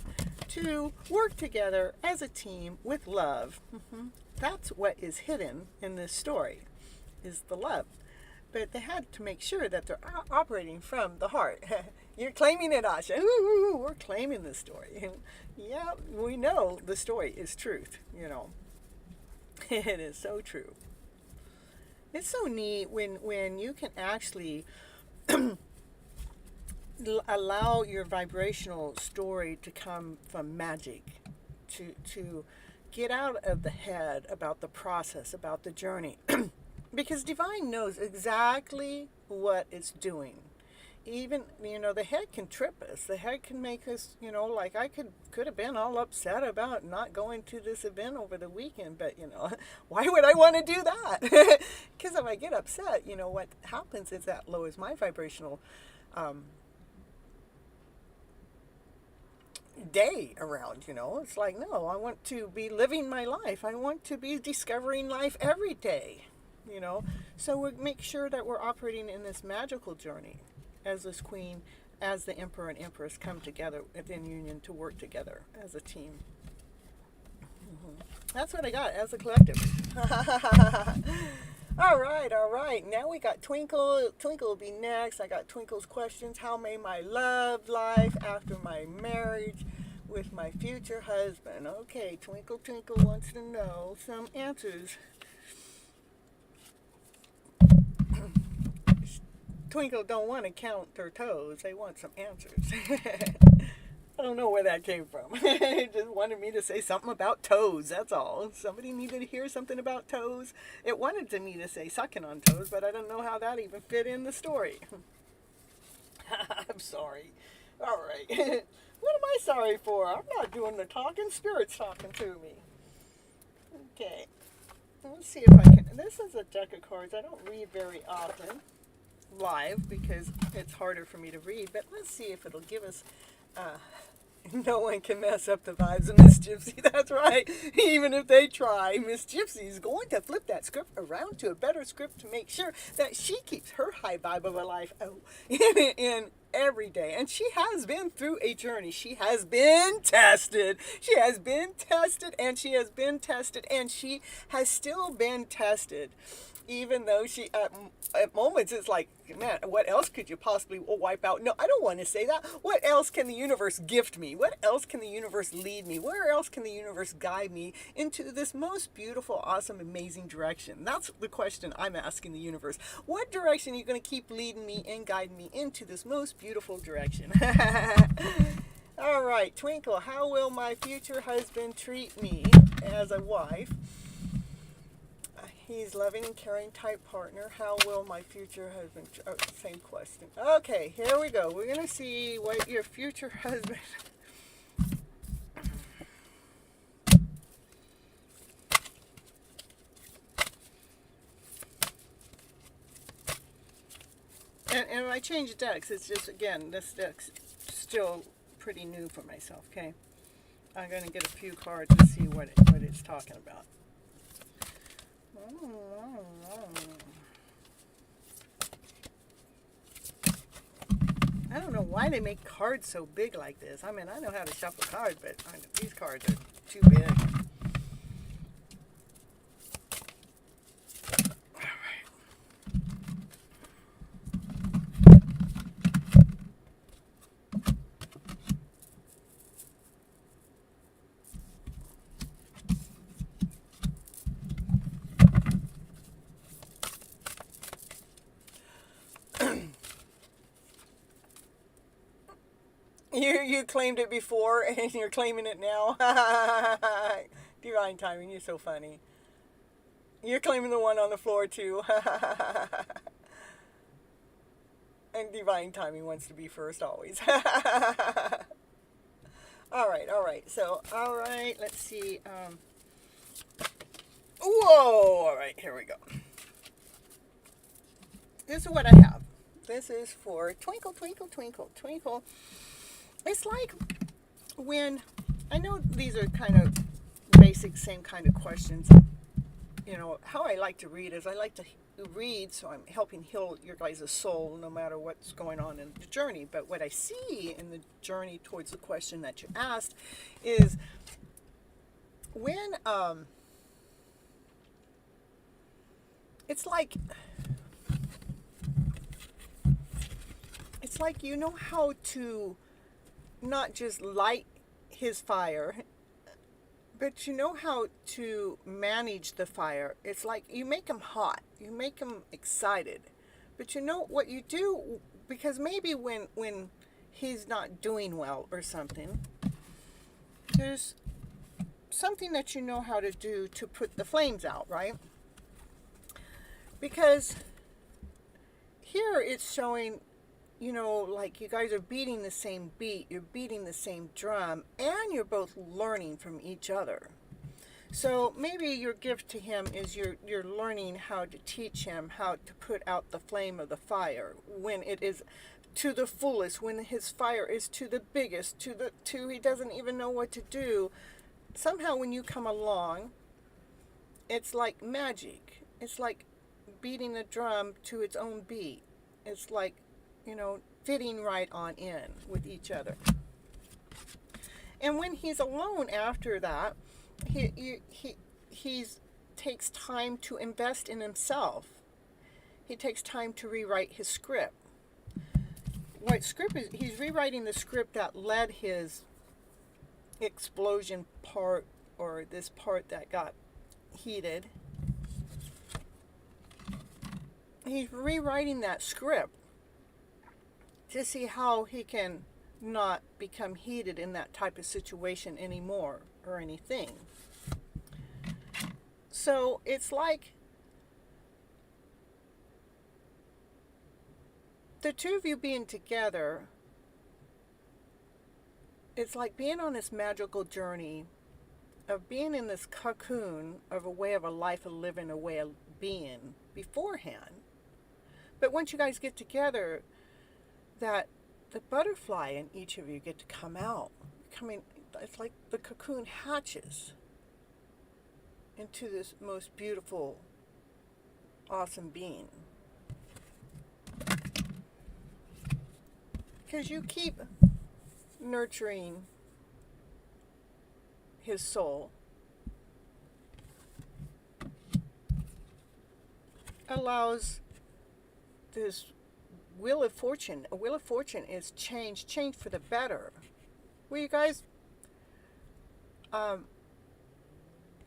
to work together as a team with love. That's what is hidden in this story, is the love. But they had to make sure that they're operating from the heart. You're claiming it, Asha. Ooh, we're claiming the story. Yeah, we know the story is truth, you know. It is so true. It's so neat when you can actually allow your vibrational story to come from magic, to get out of the head about the process, about the journey. Because divine knows exactly what it's doing. Even, you know, the head can trip us. The head can make us, you know, like I could have been all upset about not going to this event over the weekend, but, you know, why would I want to do that? Because if I get upset, you know, what happens is that lowers my vibrational day around, you know. It's like, no, I want to be living my life. I want to be discovering life every day, you know. So we make sure that we're operating in this magical journey as this queen, as the emperor and empress come together in union to work together as a team. That's what I got as a collective. All right. Now we got Twinkle. Twinkle will be next. I got Twinkle's questions. How may my love life after my marriage with my future husband? Okay, Twinkle wants to know some answers. Twinkle don't want to count their toes. They want some answers. I don't know where that came from. It just wanted me to say something about toes, that's all. Somebody needed to hear something about toes. It wanted me to say sucking on toes, but I don't know how that even fit in the story. I'm sorry. All right. What am I sorry for? I'm not doing the talking. Spirit's talking to me. Okay. Let's see if I can. This is a deck of cards I don't read very often live because it's harder for me to read, but let's see if it'll give us no one can mess up the vibes of Miss Gypsy. That's right. Even if they try, Miss Gypsy is going to flip that script around to a better script to make sure that she keeps her high vibe of her life in every day. And she has been through a journey. She has been tested. She has been tested and she has been tested and she has still been tested. Even though she, at moments, it's like, man, what else could you possibly wipe out? No, I don't want to say that. What else can the universe gift me? What else can the universe lead me? Where else can the universe guide me into this most beautiful, awesome, amazing direction? That's the question I'm asking the universe. What direction are you going to keep leading me and guiding me into this most beautiful direction? All right, Twinkle, how will my future husband treat me as a wife? He's loving and caring type partner. How will my future husband... Oh, same question. Okay, here we go. We're going to see what your future husband... And I changed decks. It's just, again, this deck's still pretty new for myself, okay? I'm going to get a few cards to see what it's talking about. I don't know why they make cards so big like this. I mean, I know how to shuffle cards, but these cards are too big. You claimed it before and you're claiming it now. Divine timing, you're so funny. You're claiming the one on the floor too. And divine timing wants to be first always. All right. So, all right, let's see. Whoa, all right, here we go. This is what I have. This is for Twinkle. It's like when, I know these are kind of basic, same kind of questions. You know, how I like to read is I like to read, so I'm helping heal your guys' soul no matter what's going on in the journey. But what I see in the journey towards the question that you asked is when it's like you know how to not just light his fire, but you know how to manage the fire. It's like you make him hot, you make him excited, but you know what you do, because maybe when he's not doing well or something, there's something that you know how to do to put the flames out, right? Because here it's showing, you know, like you guys are beating the same beat, you're beating the same drum, and you're both learning from each other. So maybe your gift to him is you're learning how to teach him how to put out the flame of the fire when it is to the fullest, when his fire is to the biggest, to he doesn't even know what to do. Somehow when you come along, it's like magic. It's like beating a drum to its own beat. It's like, you know, fitting right on in with each other. And when he's alone after that, he takes time to invest in himself. He takes time to rewrite his script. What script is? He's rewriting the script that led his explosion part, or this part that got heated. He's rewriting that script to see how he can not become heated in that type of situation anymore or anything. So it's like the two of you being together, it's like being on this magical journey of being in this cocoon of a way of a life of living, a way of being beforehand. But once you guys get together, that the butterfly in each of you get to come out. It's like the cocoon hatches into this most beautiful, awesome being. Because you keep nurturing his soul, allows this wheel of fortune. A wheel of fortune is change for the better. Where you guys,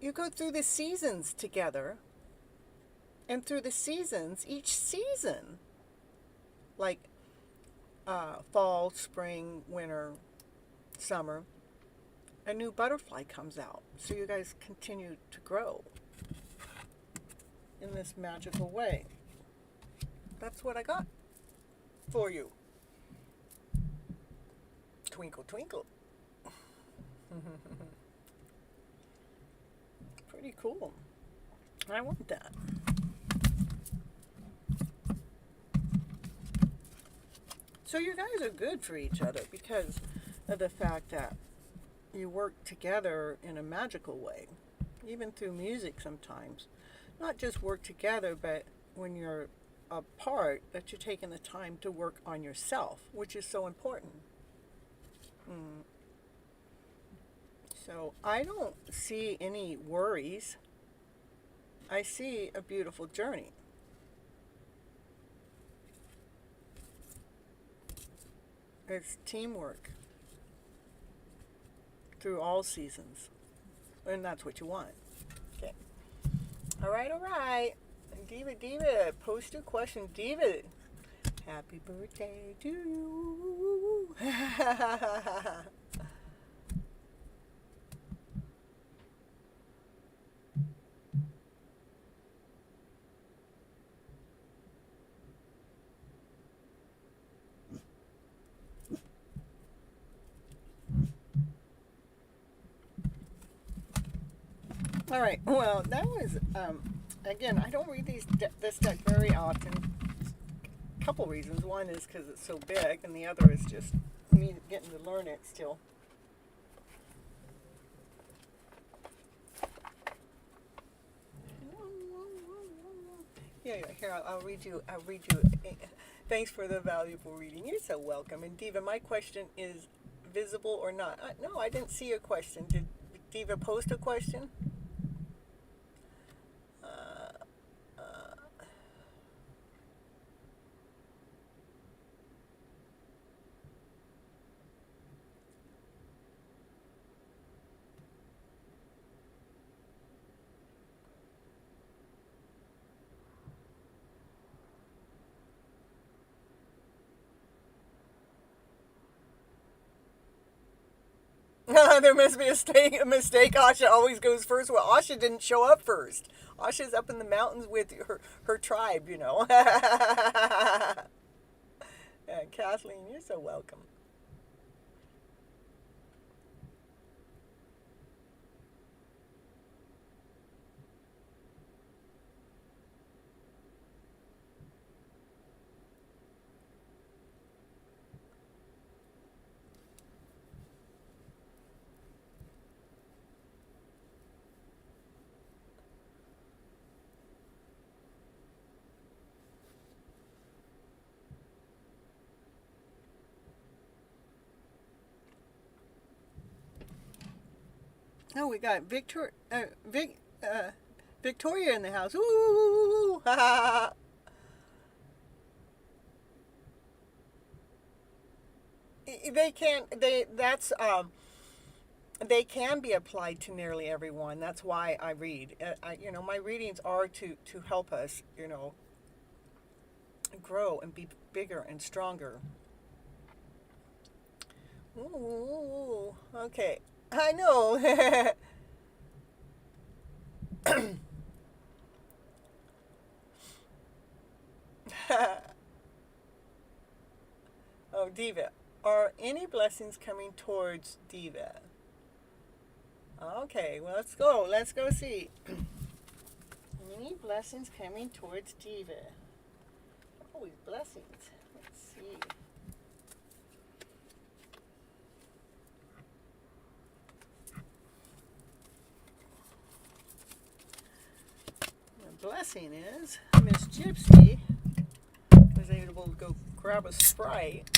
you go through the seasons together, and through the seasons, each season, like fall, spring, winter, summer, a new butterfly comes out. So you guys continue to grow in this magical way. That's what I got for you. Twinkle, twinkle. Pretty cool. I want that. So you guys are good for each other because of the fact that you work together in a magical way, even through music sometimes. Not just work together, but when you're apart, that you're taking the time to work on yourself, which is so important. So I don't see any worries. I see a beautiful journey. It's teamwork through all seasons. And that's what you want. Okay. All right. Diva, post your question. Diva, happy birthday to you. All right, well, that was, again, I don't read this deck very often. A couple reasons. One is because it's so big, and the other is just me getting to learn it still. Yeah, yeah. Here, I'll read you. I'll read you. Thanks for the valuable reading. You're so welcome. And Diva, my question is visible or not? No, I didn't see a question. Did Diva post a question? Uh, uh, there must be a mistake. Asha always goes first. Well, Asha didn't show up first. Asha's up in the mountains with her tribe, you know. Kathleen, you're so welcome. Oh, we got Victoria in the house. Ooh, they can they that's they can be applied to nearly everyone. That's why I read. My readings are to help us, grow and be bigger and stronger. Ooh, okay. I know. Oh, Diva. Are any blessings coming towards Diva? Okay, well, let's go. Let's go see. Any blessings coming towards Diva? Always blessings. Let's see. The blessing is Miss Gypsy was able to go grab a Sprite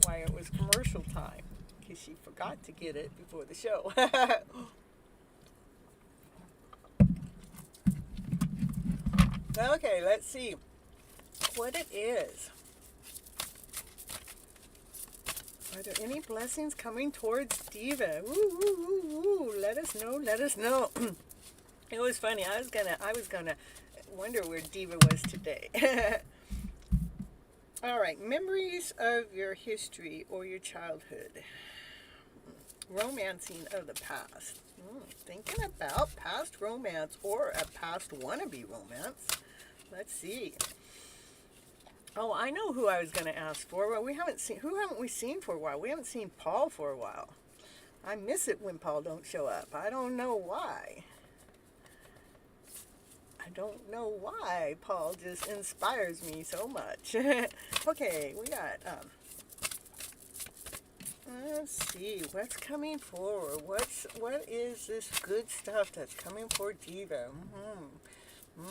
while it was commercial time because she forgot to get it before the show. Okay, let's see what it is. Are there any blessings coming towards Diva? Woo, woo, woo, woo. Let us know. Let us know. It was funny. I was gonna wonder where Diva was today. All right, memories of your history or your childhood. Romancing of the past. Thinking about past romance or a past wannabe romance. Let's see. Oh, I know who I was going to ask for. Well, who haven't we seen for a while? We haven't seen Paul for a while. I miss it when Paul don't show up. I don't know why. I don't know why Paul just inspires me so much. Okay, we got, let's see, what's coming forward? What is this good stuff that's coming for Diva? We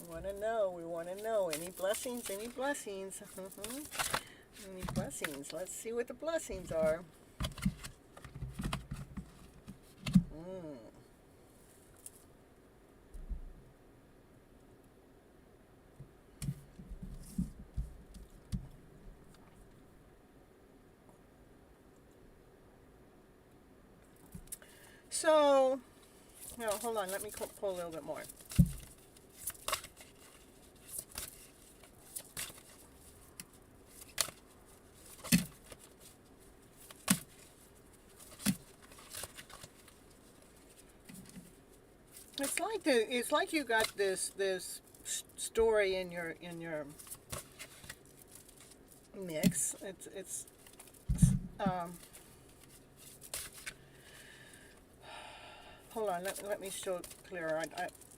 want to know. Any blessings? Any blessings? Any blessings? Let's see what the blessings are. So, no, hold on. Let me pull a little bit more. It's like you got this story in your mix. It's hold on. Let me show it clearer.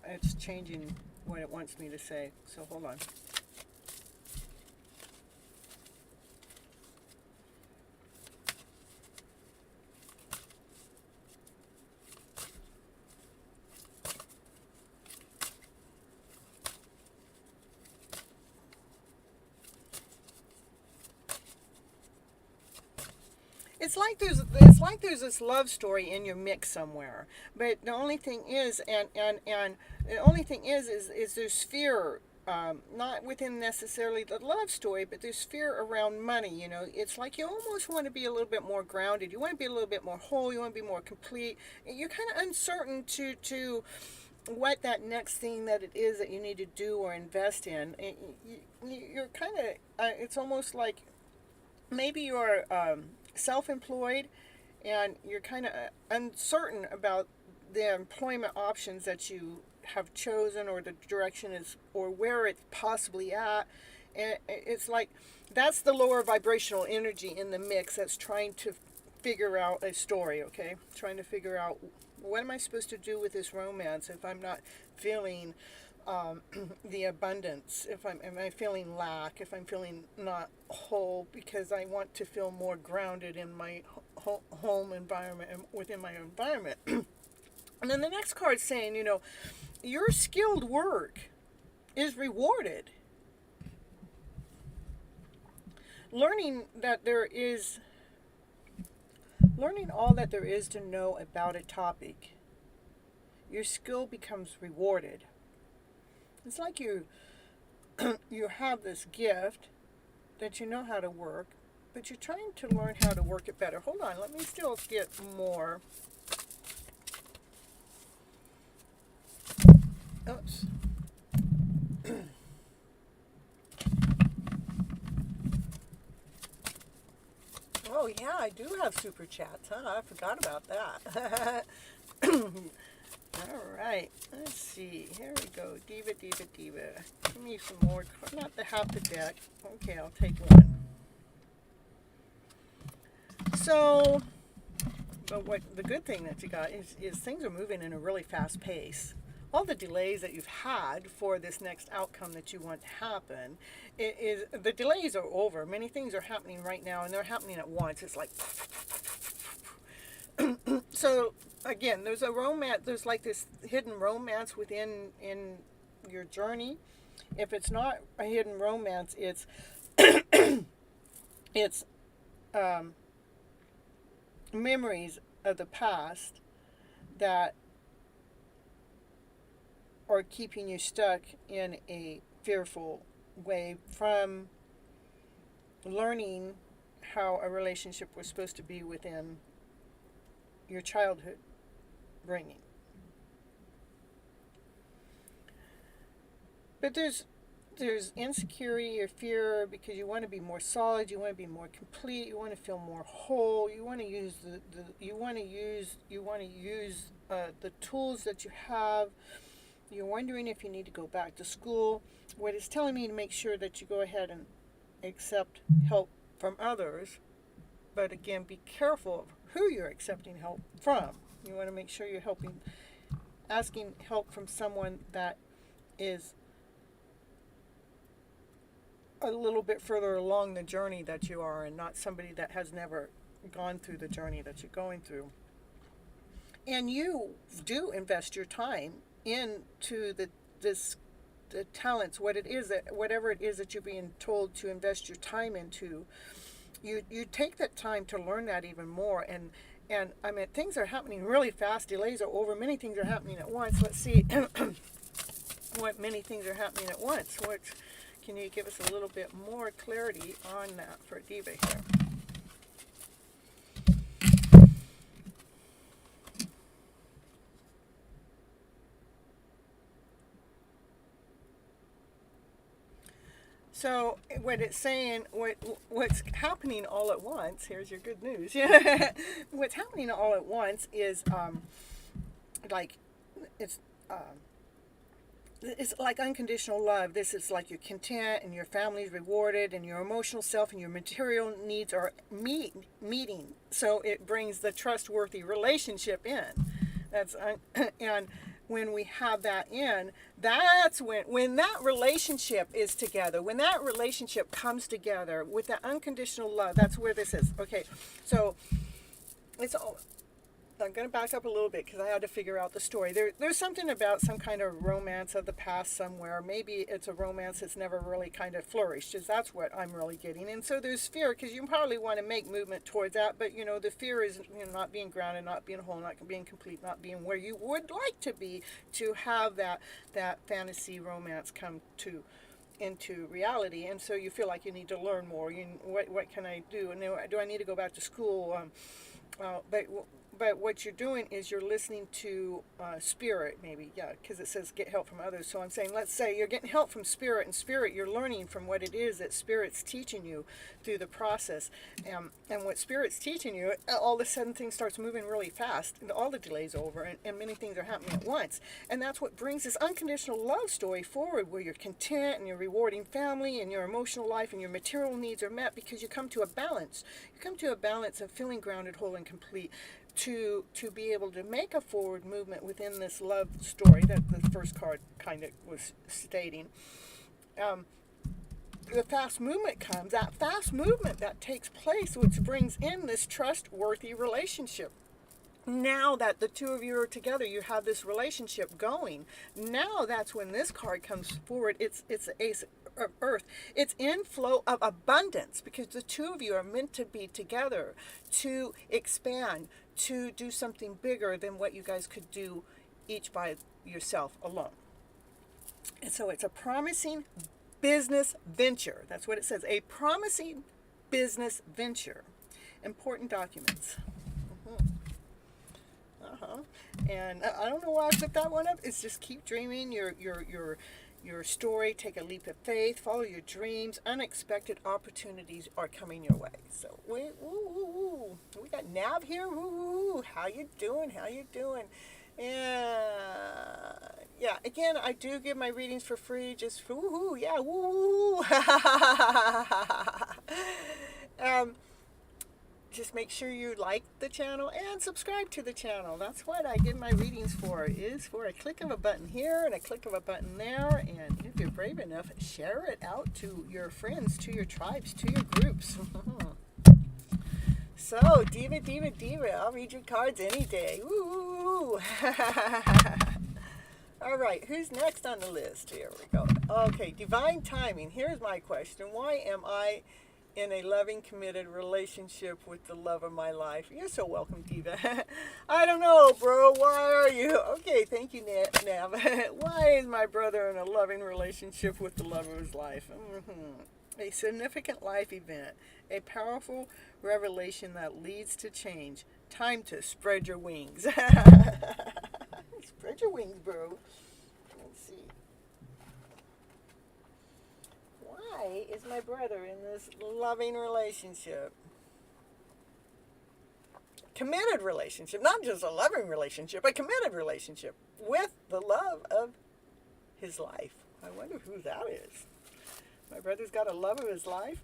It's changing what it wants me to say. So hold on. it's like there's this love story in your mix somewhere. But the only thing is, and the only thing is there's fear. Not within necessarily the love story, but there's fear around money. You know, it's like you almost want to be a little bit more grounded. You want to be a little bit more whole. You want to be more complete. You're kind of uncertain to what that next thing that it is that you need to do or invest in. You're kind of, it's almost like maybe you're self-employed and you're kind of uncertain about the employment options that you have chosen or the direction is or where it's possibly at. And it's like that's the lower vibrational energy in the mix that's trying to figure out a story, okay? Trying to figure out what am I supposed to do with this romance if I'm not feeling the abundance, if am I feeling lack, if I'm feeling not whole, because I want to feel more grounded in my home environment and within my environment. And then the next card saying, you know, your skilled work is rewarded. Learning all that there is to know about a topic, your skill becomes rewarded. It's like you have this gift that you know how to work, but you're trying to learn how to work it better. Hold on, let me still get more. Oops. Oh yeah, I do have super chats, huh? I forgot about that. All right, let's see. Here we go. Diva. Give me some more. Not the half the deck. Okay, I'll take one. So, but what the good thing that you got is things are moving in a really fast pace. All the delays that you've had for this next outcome that you want to happen, the delays are over. Many things are happening right now, and they're happening at once. It's like so. Again, there's a romance. There's like this hidden romance within in your journey. If it's not a hidden romance, it's it's memories of the past that are keeping you stuck in a fearful way from learning how a relationship was supposed to be within your childhood bringing. But there's insecurity or fear because you want to be more solid, you want to be more complete, you want to feel more whole, you want to use the tools that you have. You're wondering if you need to go back to school. What it's telling me to make sure that you go ahead and accept help from others, but again, be careful of who you're accepting help from. You want to make sure you're asking help from someone that is a little bit further along the journey that you are, and not somebody that has never gone through the journey that you're going through. And you do invest your time into the talents, whatever it is that you're being told to invest your time into. You take that time to learn that even more, and I mean, things are happening really fast. Delays are over. Many things are happening at once. Let's see what many things are happening at once. Can you give us a little bit more clarity on that for Diva here? So what it's saying, what's happening all at once, here's your good news. What's happening all at once is like it's like unconditional love. This is like you're content and your family's rewarded and your emotional self and your material needs are meeting. So it brings the trustworthy relationship in. And when we have that in, that's when that relationship is together, when that relationship comes together with that unconditional love, that's where this is. Okay, so it's all, I'm going to back up a little bit because I had to figure out the story. There's something about some kind of romance of the past somewhere. Maybe it's a romance that's never really kind of flourished, because that's what I'm really getting. And so there's fear, because you probably want to make movement towards that, but the fear is not being grounded, not being whole, not being complete, not being where you would like to be to have that fantasy romance come into reality. And so you feel like you need to learn more. What can I do? And do I need to go back to school? But what you're doing is you're listening to spirit, maybe, because it says get help from others. So I'm saying, let's say you're getting help from spirit, and spirit, you're learning from what it is that spirit's teaching you through the process. And what spirit's teaching you, all of a sudden things starts moving really fast, and all the delays over, and many things are happening at once. And that's what brings this unconditional love story forward, where you're content, and you're rewarding family, and your emotional life, and your material needs are met, because you come to a balance. You come to a balance of feeling grounded, whole, and complete, to be able to make a forward movement within this love story that the first card kind of was stating. The fast movement comes, that fast movement that takes place, which brings in this trustworthy relationship. Now that the two of you are together, you have this relationship going. Now that's when this card comes forward. It's the Ace of Earth. It's inflow of abundance, because the two of you are meant to be together to expand, to do something bigger than what you guys could do each by yourself alone. And so it's a promising business venture. That's what it says. A promising business venture. Important documents. And I don't know why I put that one up. It's just keep dreaming your story. Take a leap of faith. Follow your dreams. Unexpected opportunities are coming your way. So we got Nav here. How you doing? Yeah. Again, I do give my readings for free. Just just make sure you like the channel and subscribe to the channel. That's what I give my readings for, is for a click of a button here and a click of a button there. And if you're brave enough, share it out to your friends, to your tribes, to your groups. So, Diva, I'll read your cards any day. Woo! All right, who's next on the list? Here we go. Okay, divine timing. Here's my question. Why am I in a loving, committed relationship with the love of my life? You're so welcome, Diva. I don't know, bro. Why are you? Okay, thank you, Nav. Why is my brother in a loving relationship with the love of his life? A significant life event. A powerful revelation that leads to change. Time to spread your wings. Spread your wings, bro. Let's see. Why is my brother in this loving relationship? Committed relationship, not just a loving relationship, a committed relationship with the love of his life. I wonder who that is. My brother's got a love of his life?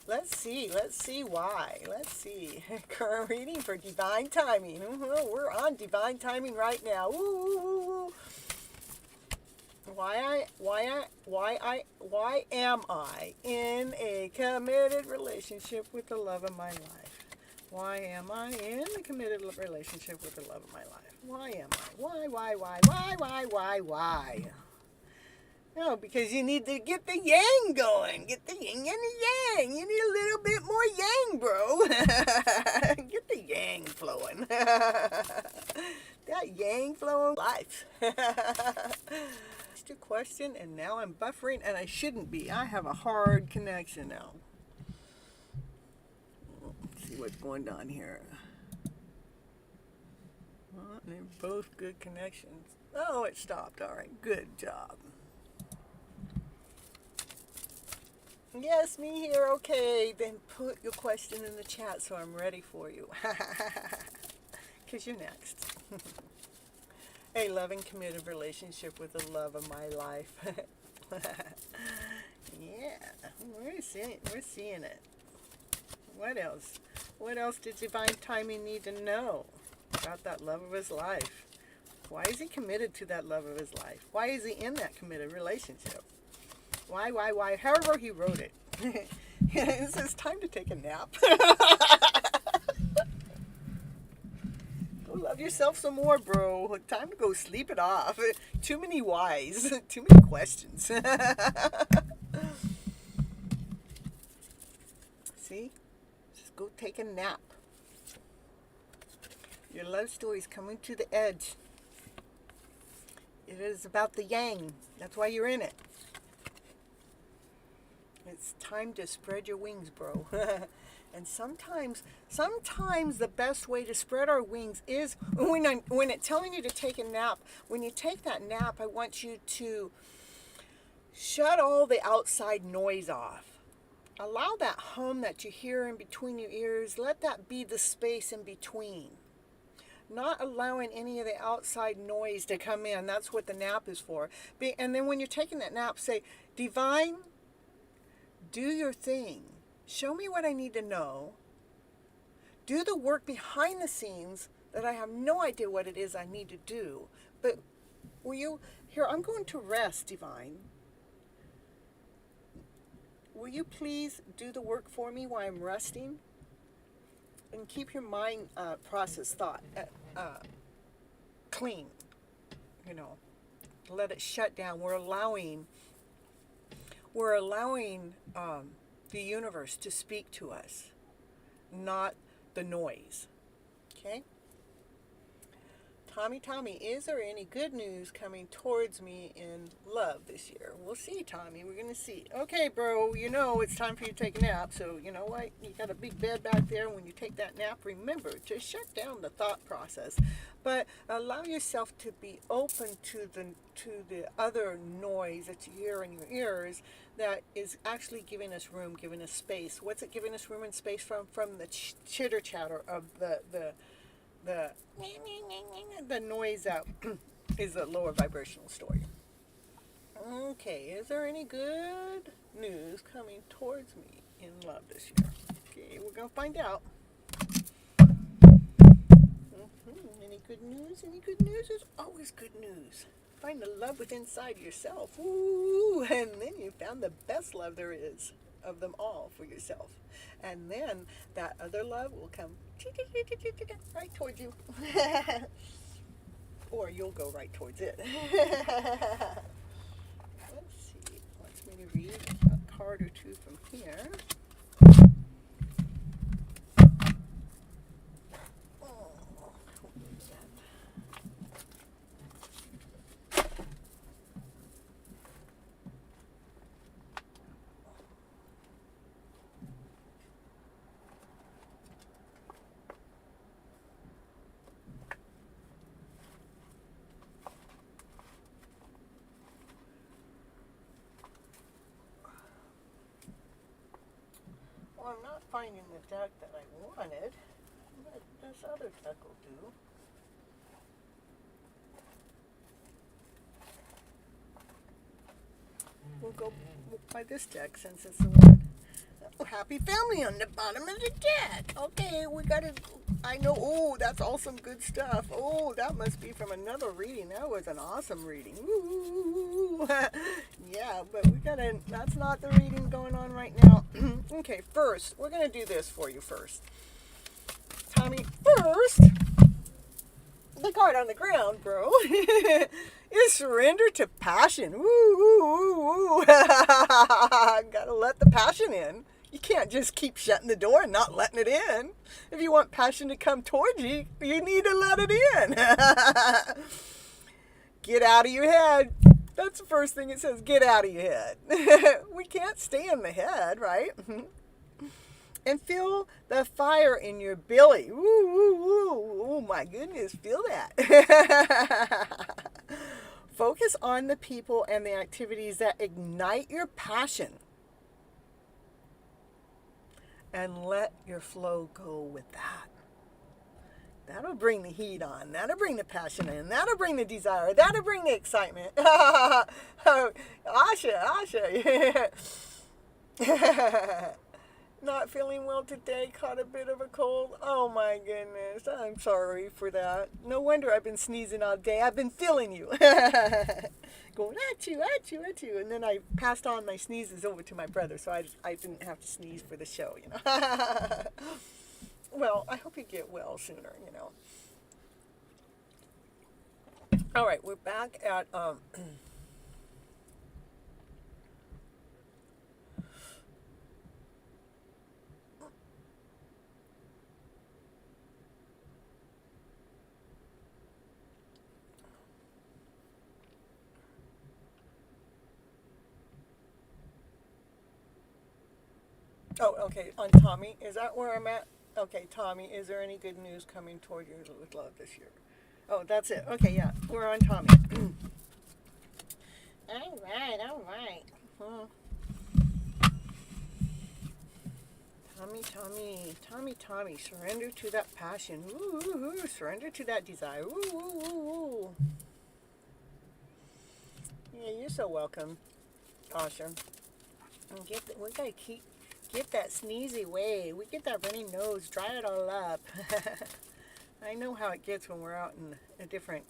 Let's see why. Let's see. Current reading for divine timing. We're on divine timing right now. Ooh. Why am I in a committed relationship with the love of my life? Why am I in a committed relationship with the love of my life? Why am I? Why? No, because you need to get the yang going. Get the yin and the yang. You need a little bit more yang, bro. Get the yang flowing. That yang flowing life. Asked a question and now I'm buffering, and I shouldn't be. I have a hard connection now. Let's see what's going on here. Well, they're both good connections. Oh, it stopped. All right, good job. Yes, me here. Okay, then put your question in the chat so I'm ready for you. Because you're next. A loving, committed relationship with the love of my life. Yeah, we're seeing it. What else? What else did divine timing need to know about that love of his life? Why is he committed to that love of his life? Why is he in that committed relationship? Why? However he wrote it. It says time to take a nap. yourself some more, bro. Time to go sleep it off. Too many whys. Too many questions. See? Just go take a nap. Your love story is coming to the edge. It is about the yang. That's why you're in it. It's time to spread your wings, bro. And sometimes the best way to spread our wings is when it's telling you to take a nap. When you take that nap, I want you to shut all the outside noise off. Allow that hum that you hear in between your ears. Let that be the space in between. Not allowing any of the outside noise to come in. That's what the nap is for. And then when you're taking that nap, say, Divine, do your thing. Show me what I need to know. Do the work behind the scenes that I have no idea what it is I need to do. But here, I'm going to rest, Divine. Will you please do the work for me while I'm resting? And keep your mind process thought clean. Let it shut down. We're allowing the universe to speak to us, not the noise. Okay? Tommy, is there any good news coming towards me in love this year? We'll see, Tommy. We're going to see. Okay, bro, it's time for you to take a nap. So, you know what? You got a big bed back there. When you take that nap, remember to shut down the thought process. But allow yourself to be open to the other noise that you hear in your ears that is actually giving us room, giving us space. What's it giving us room and space from? From the chitter chatter of the noise that is a lower vibrational story. Okay, is there any good news coming towards me in love this year? Okay, we're going to find out. Any good news? Any good news? There's always good news. Find the love within inside yourself. Ooh, and then you found the best love there is of them all for yourself. And then that other love will come right towards you. Or you'll go right towards it. Let's see. Wants me to read a card or two from here. Well, I'm not finding the deck that I wanted, but this other deck will do. We'll go by this deck since it's the one. Oh, happy family on the bottom of the deck. Okay, we got to, I know, oh, that's all some good stuff. Oh, that must be from another reading. That was an awesome reading. Ooh. Yeah, but that's not the reading going on right now. Okay, first, we're going to do this for you first. Tommy, first, the card on the ground, bro, is surrender to passion. Woo. Gotta let the passion in. You can't just keep shutting the door and not letting it in. If you want passion to come towards you, you need to let it in. Get out of your head. That's the first thing it says, get out of your head. We can't stay in the head, right? And feel the fire in your belly. Oh my goodness, feel that. Focus on the people and the activities that ignite your passion. And let your flow go with that. That'll bring the heat on. That'll bring the passion in. That'll bring the desire. That'll bring the excitement. Asha. Not feeling well today. Caught a bit of a cold. Oh my goodness. I'm sorry for that. No wonder I've been sneezing all day. I've been feeling you. Going at you. And then I passed on my sneezes over to my brother, so I didn't have to sneeze for the show, you know. Well, I hope you get well sooner, you know. All right, we're back at oh, okay, on Tommy. Is that where I'm at? Okay, Tommy, is there any good news coming toward you with love this year? Oh, that's it. Okay, yeah, we're on Tommy. All right, all right. Hmm. Tommy, Tommy, Tommy, Tommy, surrender to that passion. Ooh, ooh, ooh, surrender to that desire. Ooh, ooh, ooh, ooh. Yeah, you're so welcome, Awesome. And we gotta get that sneezy way. We get that runny nose, dry it all up. I know how it gets when we're out in a different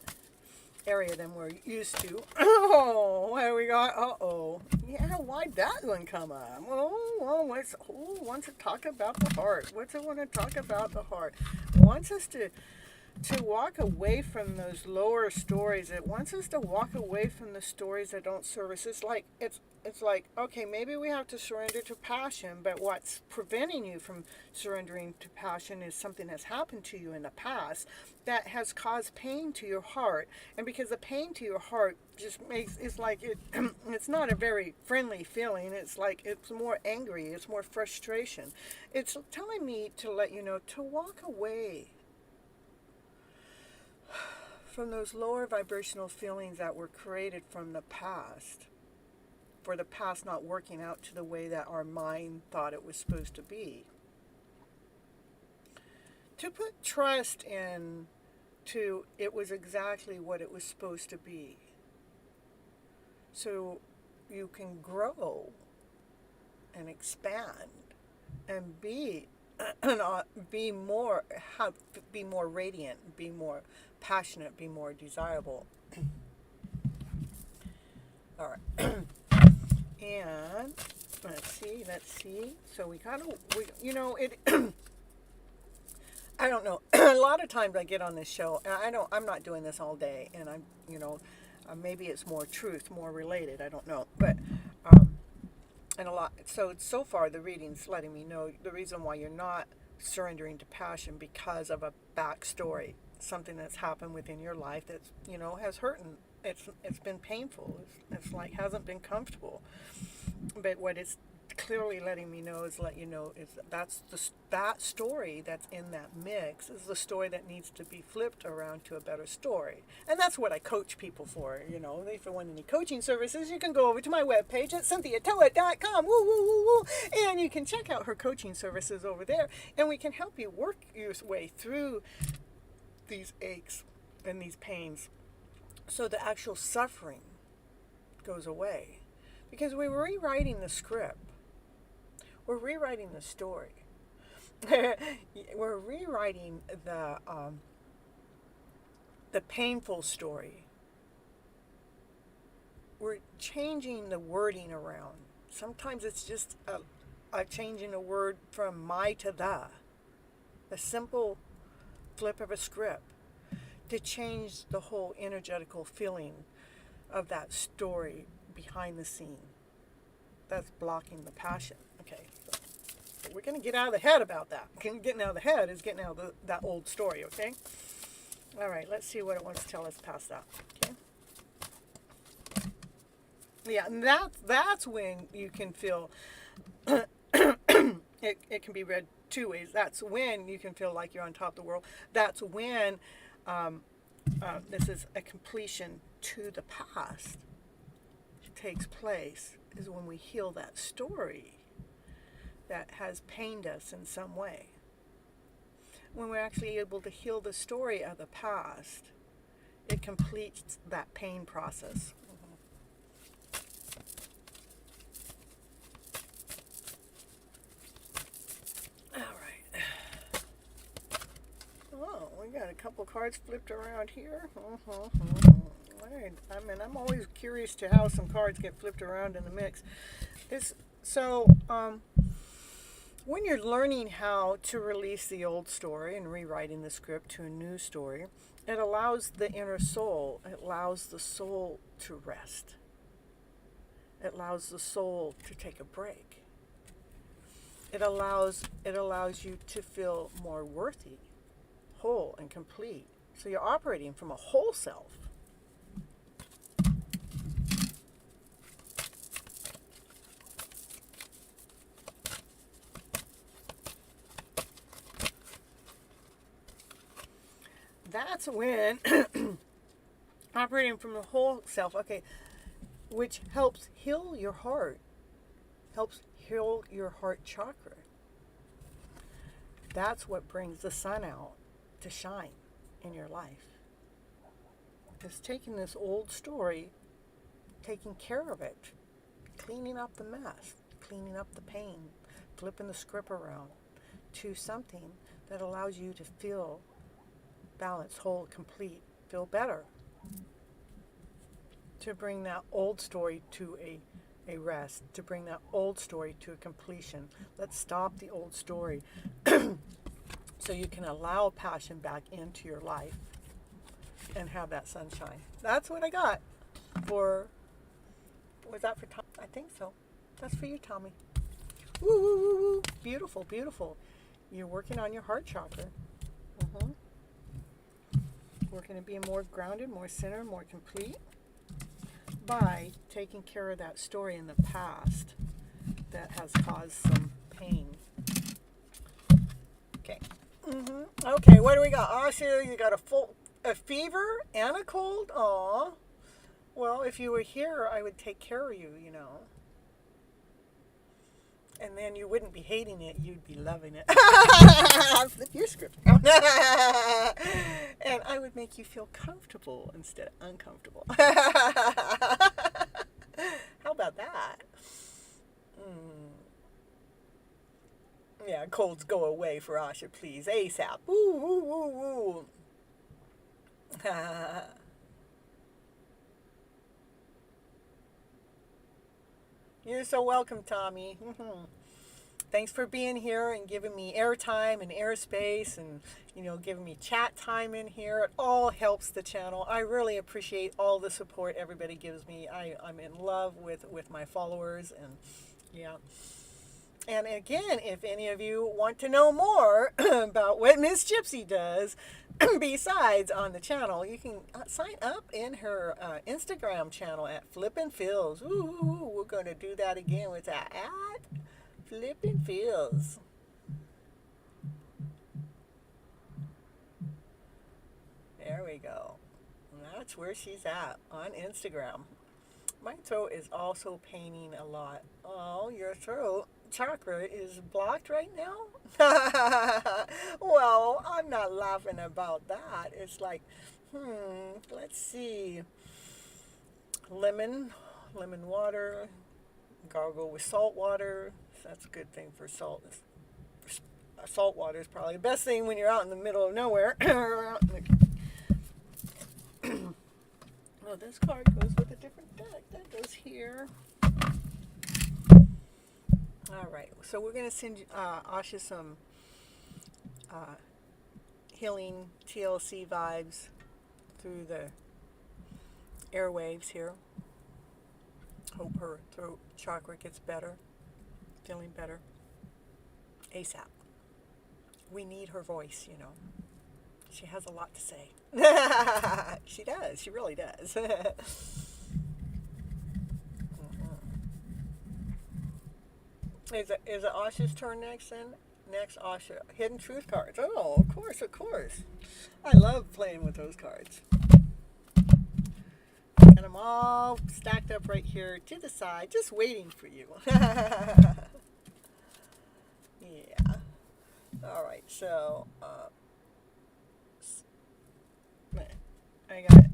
area than we're used to. Oh, what do we got? Uh-oh. Yeah, why'd that one come up? Who wants to talk about the heart? What's it want to talk about the heart? It wants us to walk away from those lower stories. It wants us to walk away from the stories that don't serve us. It's like, okay, maybe we have to surrender to passion, but what's preventing you from surrendering to passion is something that's happened to you in the past that has caused pain to your heart. And because the pain to your heart just makes it's like it's not a very friendly feeling. It's like it's more angry, it's more frustration. It's telling me to let you know to walk away from those lower vibrational feelings that were created from the past, for the past not working out to the way that our mind thought it was supposed to be. To put trust in to it was exactly what it was supposed to be. So you can grow and expand and be more be more radiant, be more passionate, be more desirable. All right. And let's see. So we kind of, it. I don't know. A lot of times I get on this show, and I'm not doing this all day, and maybe it's more truth, more related. I don't know, but and a lot. So far the reading's letting me know the reason why you're not surrendering to passion because of a backstory, something that's happened within your life that's has hurt and it's been painful. It's like hasn't been comfortable. But what it's clearly letting me know is that story that's in that mix is the story that needs to be flipped around to a better story. And that's what I coach people for. If you want any coaching services, you can go over to my webpage at CynthiaToet.com. Woo, woo, woo, woo. And you can check out her coaching services over there. And we can help you work your way through these aches and these pains so the actual suffering goes away. Because we're rewriting the script. We're rewriting the story. We're rewriting the painful story. We're changing the wording around. Sometimes it's just a changing a word from my to the. A simple flip of a script to change the whole energetical feeling of that story behind the scene that's blocking the passion. Okay, so we're going to get out of the head about that. Getting out of the head is getting out of that old story, okay? All right, let's see what it wants to tell us past that, okay? Yeah, and that's when you can feel, it can be read two ways. That's when you can feel like you're on top of the world. That's when this is a completion to the past takes place, is when we heal that story that has pained us in some way. When we're actually able to heal the story of the past, it completes that pain process. All right. Oh, we got a couple cards flipped around here. I'm always curious to how some cards get flipped around in the mix. when you're learning how to release the old story and rewriting the script to a new story, it allows the inner soul, it allows the soul to rest. It allows the soul to take a break. It allows you to feel more worthy, whole, and complete. So you're operating from a whole self. That's when operating from the whole self, okay, which helps heal your heart, helps heal your heart chakra. That's what brings the sun out to shine in your life. It's taking this old story, taking care of it, cleaning up the mess, cleaning up the pain, flipping the script around to something that allows you to feel balanced, whole, complete, feel better. To bring that old story to a rest, to bring that old story to a completion. Let's stop the old story so you can allow passion back into your life and have that sunshine. That's what I got for, was that for Tom? I think so. That's for you, Tommy. Woo, woo, woo, woo. Beautiful, beautiful. You're working on your heart chakra. Working to be more grounded, more centered, more complete by taking care of that story in the past that has caused some pain. Okay. Okay, what do we got? Asha, you got a fever and a cold? Aw. Well, if you were here, I would take care of you, you know. And then you wouldn't be hating it, you'd be loving it. Flip your script. And I would make you feel comfortable instead of uncomfortable. How about that? Yeah, colds go away for Asha, please. ASAP. Woo, woo, woo, woo. You're so welcome, Tommy. Thanks for being here and giving me airtime and airspace and, giving me chat time in here. It all helps the channel. I really appreciate all the support everybody gives me. I'm in love with my followers, and yeah. And again, if any of you want to know more about what Miss Gypsy does, besides on the channel, you can sign up in her Instagram channel at FlipN Feelings. Ooh, we're going to do that again with that at FlipN Feelings. There we go. That's where she's at on Instagram. My throat is also paining a lot. Oh, your throat chakra is blocked right now? Well, I'm not laughing about that. It's like, let's see. Lemon water, gargle with salt water. That's a good thing for salt. Salt water is probably the best thing when you're out in the middle of nowhere. Oh, this card goes with a different deck. That goes here. All right, so we're going to send Asha some healing TLC vibes through the airwaves here. Hope her throat chakra gets better, feeling better ASAP. We need her voice, She has a lot to say. She does. She really does. Is it Asha's turn next then? Next, Asha. Hidden Truth cards. Oh, of course, of course. I love playing with those cards. And I'm all stacked up right here to the side, just waiting for you. Yeah. All right, so I got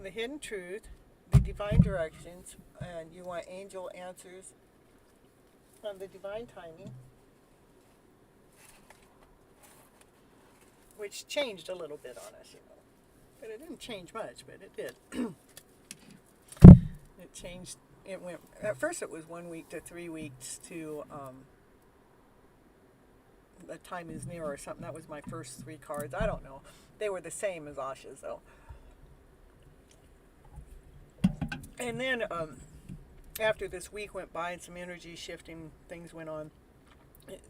the Hidden Truth, the Divine Directions, and you want angel answers on the divine timing, which changed a little bit on us, but it didn't change much, but it did. It changed. It went, at first it was 1 week to 3 weeks to the time is near or something. That was my first 3 cards. I don't know. They were the same as Asha's though. And then after this week went by and some energy shifting things went on,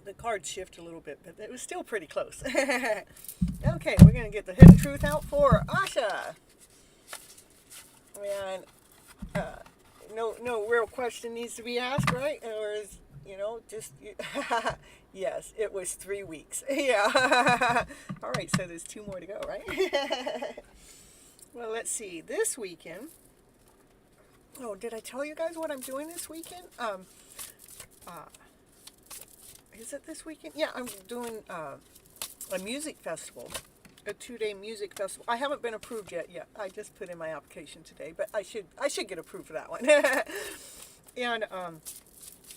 the cards shift a little bit, but it was still pretty close. Okay, we're going to get the hidden truth out for Asha. And no real question needs to be asked, right? Or is, just, yes, it was 3 weeks. Yeah. All right, so there's 2 more to go, right? Well, let's see. This weekend, did I tell you guys what I'm doing this weekend? Is it this weekend? Yeah, I'm doing a music festival, a 2-day music festival. I haven't been approved yet. I just put in my application today, but I should get approved for that one. And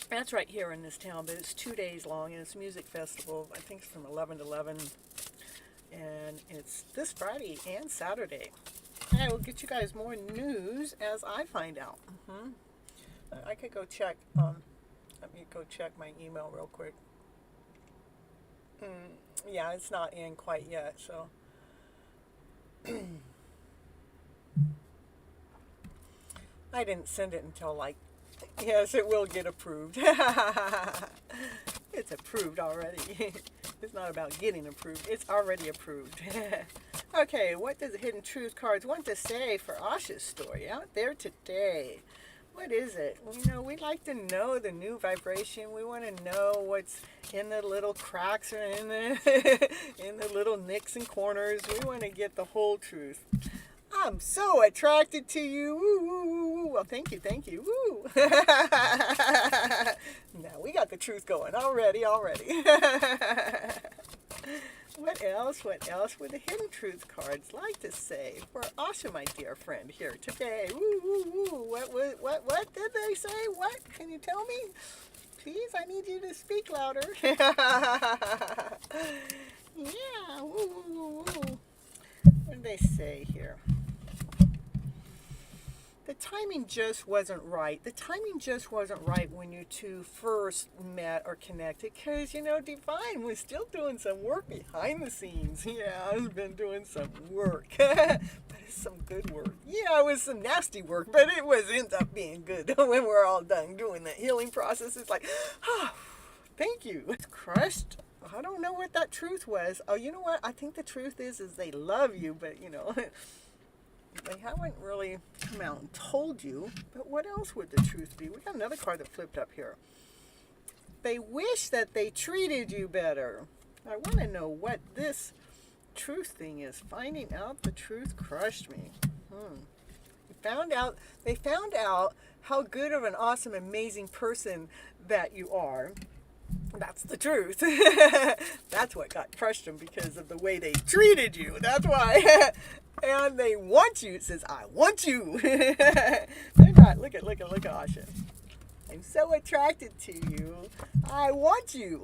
that's right here in this town, but it's 2 days long, and it's a music festival. I think it's from 11 to 11, and it's this Friday and Saturday. I will get you guys more news as I find out. I could go check. Let me go check my email real quick. Yeah, it's not in quite yet, so. I didn't send it until yes, it will get approved. It's approved already. It's not about getting approved. It's already approved. Okay, what does the Hidden Truth cards want to say for Asha's story out there today? What is it? We like to know the new vibration. We want to know what's in the little cracks or in the little nicks and corners. We want to get the whole truth. I'm so attracted to you. Woo, woo, woo, woo. Well, thank you. Woo. Now we got the truth going already. What else would the Hidden Truth cards like to say for Asha, my dear friend, here today? Woo, woo, woo. What did they say? What? Can you tell me? Please, I need you to speak louder. Yeah, woo, woo, woo, woo. What did they say here? The timing just wasn't right. The timing just wasn't right when you two first met or connected, because, Divine was still doing some work behind the scenes. Yeah, I've been doing some work. But it's some good work. Yeah, it was some nasty work, but it ends up being good when we're all done doing the healing process. It's like, thank you. It's crushed. I don't know what that truth was. Oh, you know what? I think the truth is they love you, but, they haven't really come out and told you. But what else would the truth be? We got another card that flipped up here. They wish that they treated you better. I want to know what this truth thing is. Finding out the truth crushed me. They found out how good of an awesome, amazing person that you are. That's the truth. That's what got crushed them, because of the way they treated you. That's why. And they want you. It says, I want you. They're not. Look at Asha. I'm so attracted to you. I want you.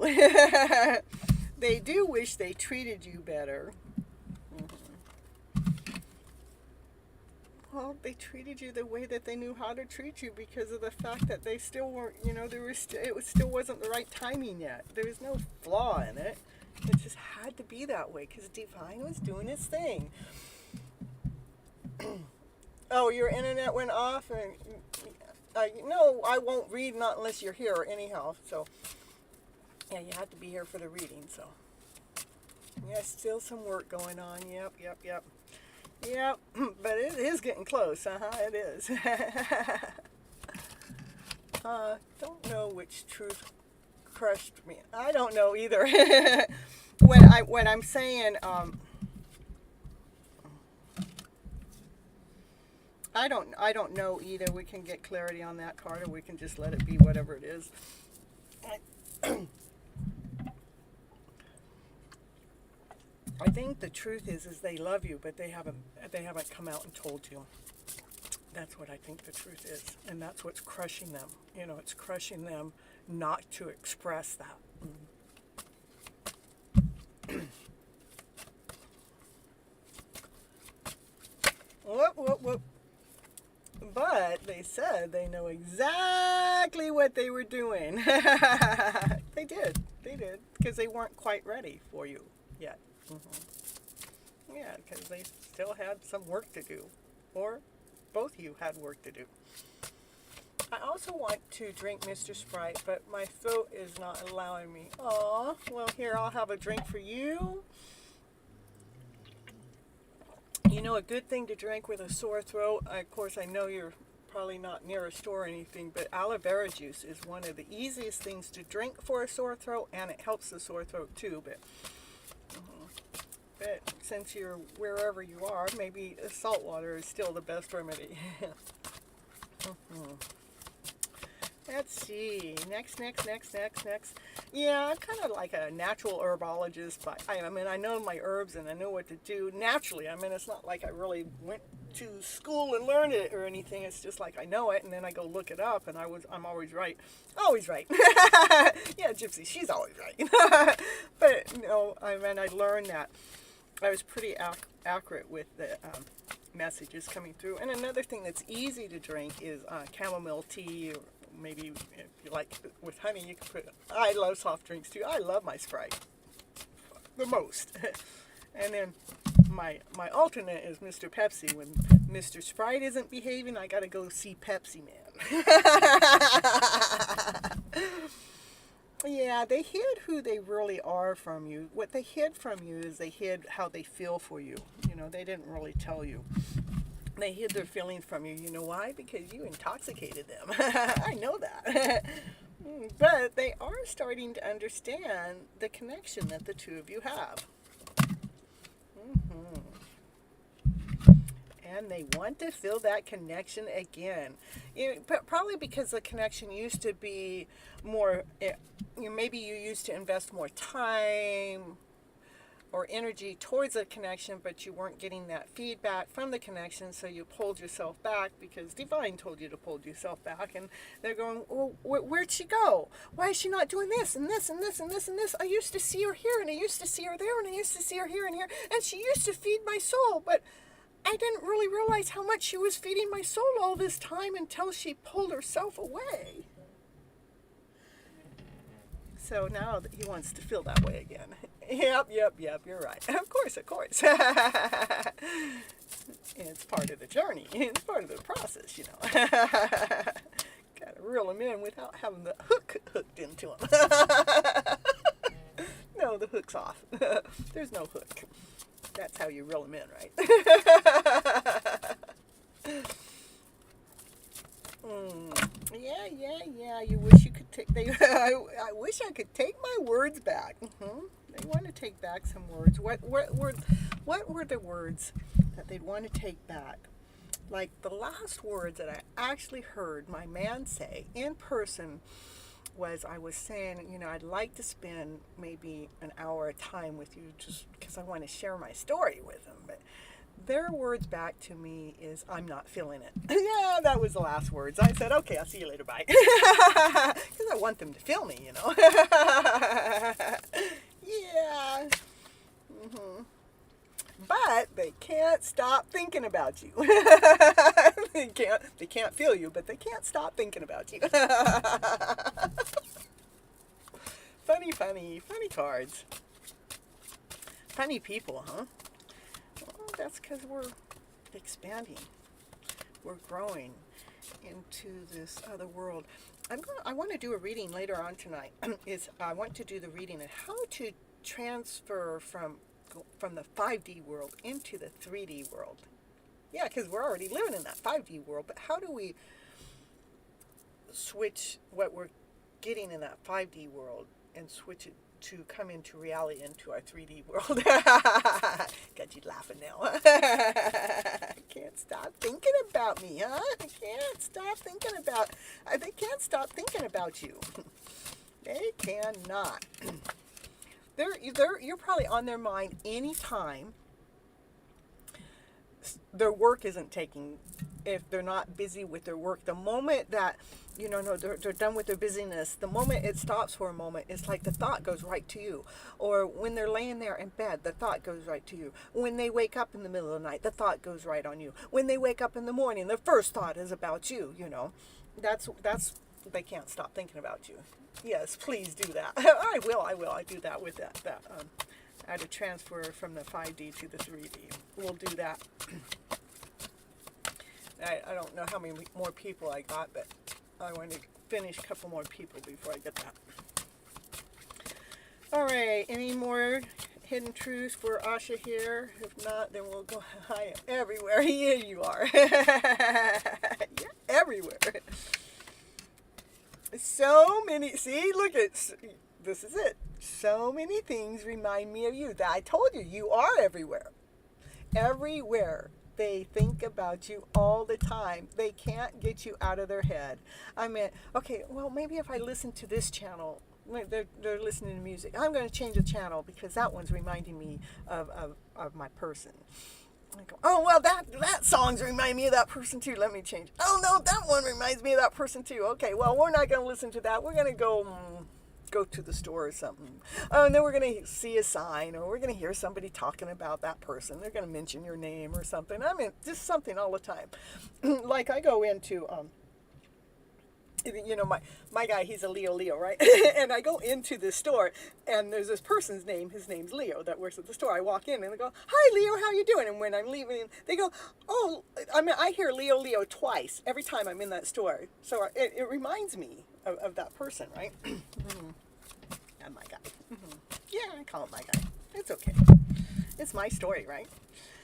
They do wish they treated you better. Well, they treated you the way that they knew how to treat you, because of the fact that they still weren't, it still wasn't the right timing yet. There was no flaw in it. It just had to be that way, because Divine was doing its thing. Oh, your internet went off, and no, I won't read not unless you're here anyhow. So, yeah, you have to be here for the reading. So, yeah, still some work going on. Yep. Yep, but it is getting close. It is. Don't know which truth crushed me. I don't know either. When I'm saying, I don't know either. We can get clarity on that card, or we can just let it be whatever it is. I think the truth is they love you, but they haven't come out and told you. That's what I think the truth is, and that's what's crushing them. It's crushing them not to express that. Whoop. But they said they know exactly what they were doing. They they did. They did. Because they weren't quite ready for you yet. Yeah, because they still had some work to do. Or both of you had work to do. I also want to drink Mr. Sprite, but my throat is not allowing me. Aw, well, here, I'll have a drink for you. You know, a good thing to drink with a sore throat, of course, I know you're probably not near a store or anything, but aloe vera juice is one of the easiest things to drink for a sore throat, and it helps the sore throat too. But since you're wherever you are, maybe salt water is still the best remedy. Let's see. Next. Yeah, I'm kind of like a natural herbologist, but I mean, I know my herbs and I know what to do naturally. I mean, it's not like I really went to school and learned it or anything. It's just like I know it, and then I go look it up, and I'm always right. Always right. Yeah, Gypsy, she's always right. But no, I mean, I learned that I was pretty accurate with the messages coming through. And another thing that's easy to drink is chamomile tea, or maybe if you like with honey, you can put. I love soft drinks too. I love my Sprite the most. And then my alternate is Mr. Pepsi. When Mr. Sprite isn't behaving, I gotta go see Pepsi Man. Yeah, they hid who they really are from you. What they hid from you is they hid how they feel for you. You know, they didn't really tell you. They hid their feelings from you. You know why? Because you intoxicated them. I know that. But they are starting to understand the connection that the two of you have. And they want to feel that connection again. But probably because the connection used to be more, maybe you used to invest more time or energy towards the connection, but you weren't getting that feedback from the connection, so you pulled yourself back because Divine told you to pull yourself back, and they're going, well, where'd she go? Why is she not doing this and this and this and this and this? I used to see her here, and I used to see her there, and I used to see her here and here, and she used to feed my soul, but I didn't really realize how much she was feeding my soul all this time until she pulled herself away. So now he wants to feel that way again. Yep, you're right. Of course. It's part of the journey. It's part of the process, you know. Gotta reel him in without having the hook hooked into him. No, the hook's off. There's no hook. That's how you reel them in, right? Yeah. You wish you could take. I wish I could take my words back. They want to take back some words. What were the words that they'd want to take back? Like the last words that I actually heard my man say in person was, I was saying, you know, I'd like to spend maybe an hour of time with you just because I want to share my story with them. But their words back to me is, I'm not feeling it. Yeah, that was the last words. I said, okay, I'll see you later, bye. Because I want them to feel me, you know. Yeah. But they can't stop thinking about you. They can't feel you, but they can't stop thinking about you. Funny cards. Funny people, huh? Well, that's because we're expanding. We're growing into this other world. I want to do a reading later on tonight. I want to do the reading on how to transfer from the 5D world into the 3D world. Yeah, because we're already living in that 5D world, but how do we switch what we're getting in that 5D world and switch it to come into reality, into our 3D world? Got you laughing now. Can't stop thinking about me, huh? They can't stop thinking about you. They cannot. You're probably on their mind anytime their work isn't taking, if they're not busy with their work. The moment that, they're done with their busyness, the moment it stops for a moment, it's like the thought goes right to you. Or when they're laying there in bed, the thought goes right to you. When they wake up in the middle of the night, the thought goes right on you. When they wake up in the morning, the first thought is about you, That's they can't stop thinking about you. Yes, please do that. I will. I do that with that. I had to transfer from the 5D to the 3D. We'll do that. I don't know how many more people I got, but I want to finish a couple more people before I get that. All right, any more hidden truths for Asha here? If not, then we'll go. I am everywhere. Here you are. You're everywhere. So many. See, look at this is it. So many things remind me of you. That I told you, you are everywhere. Everywhere. They think about you all the time. They can't get you out of their head. I mean, okay, well, maybe if I listen to this channel, they're listening to music. I'm going to change the channel because that one's reminding me of my person. I go, oh, well, that song's reminding me of that person too. Let me change. Oh, no, that one reminds me of that person too. Okay, well, we're not going to listen to that. We're going to go to the store or something. And then we're going to see a sign, or we're going to hear somebody talking about that person. They're going to mention your name or something. I mean, just something all the time. Like I go into, my guy, he's a Leo, right? And I go into the store, and there's this person's name. His name's Leo that works at the store. I walk in, and they go, hi, Leo, how you doing? And when I'm leaving, they go, oh, I mean, I hear Leo twice every time I'm in that store. So it reminds me of that person, right? And my guy. Yeah, I call him my guy. It's okay. It's my story, right?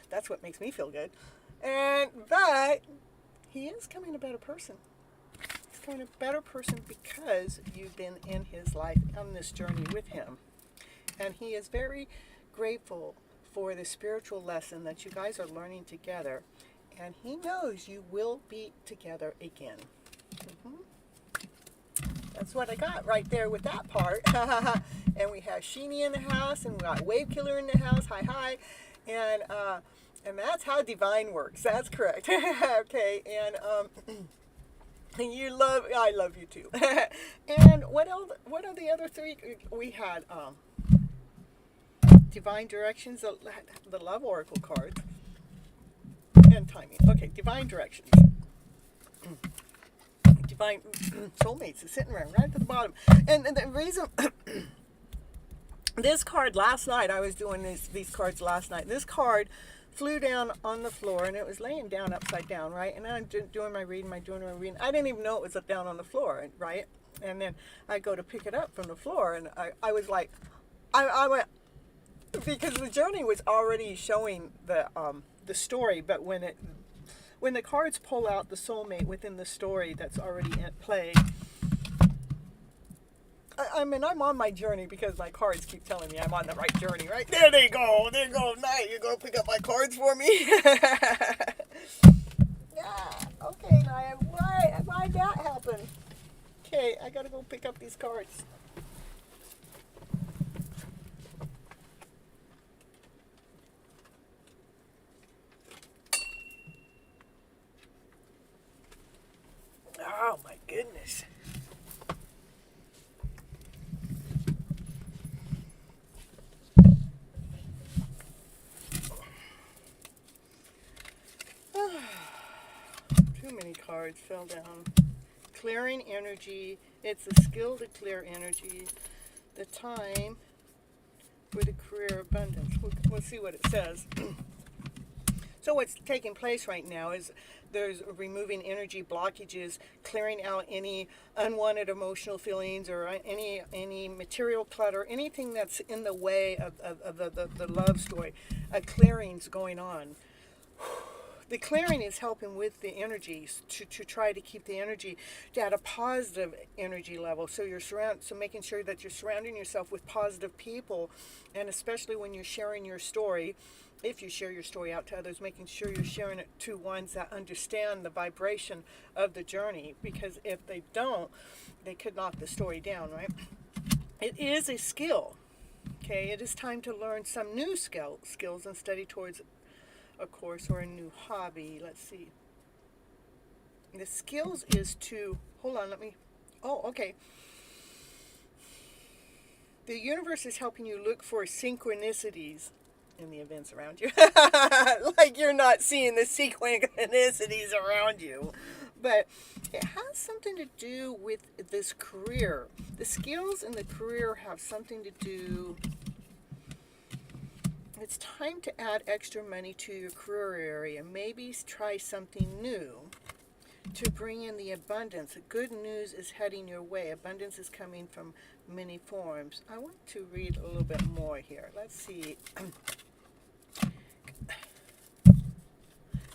That's what makes me feel good. But he is becoming a better person. He's becoming a better person because you've been in his life on this journey with him. And he is very grateful for the spiritual lesson that you guys are learning together. And he knows you will be together again. That's what I got right there with that part. And we have Sheenie in the house, and we got Wave Killer in the house. Hi. And that's how divine works. That's correct. Okay. And I love you too. And what are the other three? We had divine directions, the love oracle cards, and timing. Okay, divine directions. Divine soulmates is sitting right at the bottom. And the reason this card last night, I was doing these cards last night. This card flew down on the floor, and it was laying down upside down, right? And I'm doing my reading. I didn't even know it was down on the floor, right? And then I go to pick it up from the floor, and I was like, I went, because the journey was already showing the story, but when the cards pull out the soulmate within the story that's already at play, I mean, I'm on my journey because my cards keep telling me I'm on the right journey, right? There they go. Now you go pick up my cards for me. Yeah, okay, Naya, why'd that happen? Okay, I gotta go pick up these cards. Oh my goodness. Too many cards fell down. Clearing energy. It's a skill to clear energy. The time for the career abundance. We'll see what it says. So what's taking place right now is there's removing energy blockages, clearing out any unwanted emotional feelings or any material clutter, anything that's in the way of the love story. A clearing's going on. The clearing is helping with the energies to try to keep the energy at a positive energy level. So so making sure that you're surrounding yourself with positive people, and especially when you're sharing your story. If you share your story out to others, making sure you're sharing it to ones that understand the vibration of the journey, because if they don't, they could knock the story down, right? It is a skill, okay? It is time to learn some new skills and study towards a course or a new hobby. Let's see. The skills is to, okay. The universe is helping you look for synchronicities in the events around you. Like you're not seeing the synchronicities around you, but It has something to do with this career. The skills in the career have something to do. It's time to add extra money to your career area. Maybe try something new to bring in the abundance. Good news is heading your way. Abundance is coming from many forms. I want to read a little bit more here. Let's see.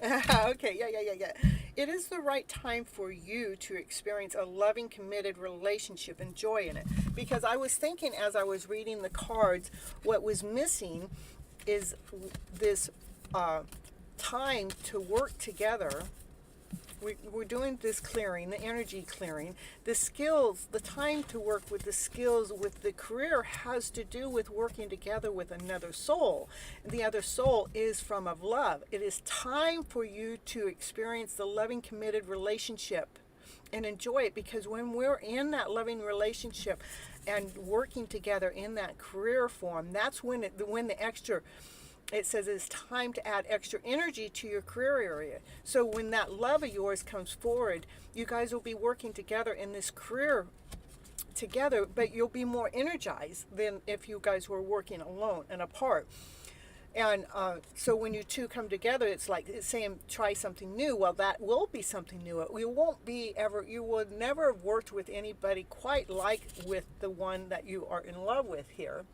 Okay, yeah. It is the right time for you to experience a loving, committed relationship and joy in it. Because I was thinking as I was reading the cards, what was missing is this time to work together. We're doing this clearing, the energy clearing. The skills, the time to work with the skills with the career has to do with working together with another soul. The other soul is from of love. It is time for you to experience the loving, committed relationship and enjoy it, because when we're in that loving relationship and working together in that career form, that's when the extra, it says it's time to add extra energy to your career area. So when that love of yours comes forward, you guys will be working together in this career together, but you'll be more energized than if you guys were working alone and apart. And so when you two come together, it's like it's saying try something new. Well, that will be something new. You will never have worked with anybody quite like with the one that you are in love with here.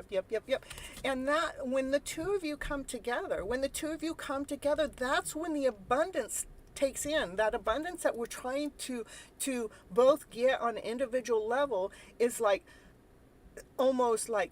Yep. And that when the two of you come together, that's when the abundance takes in. That abundance that we're trying to both get on an individual level is like almost like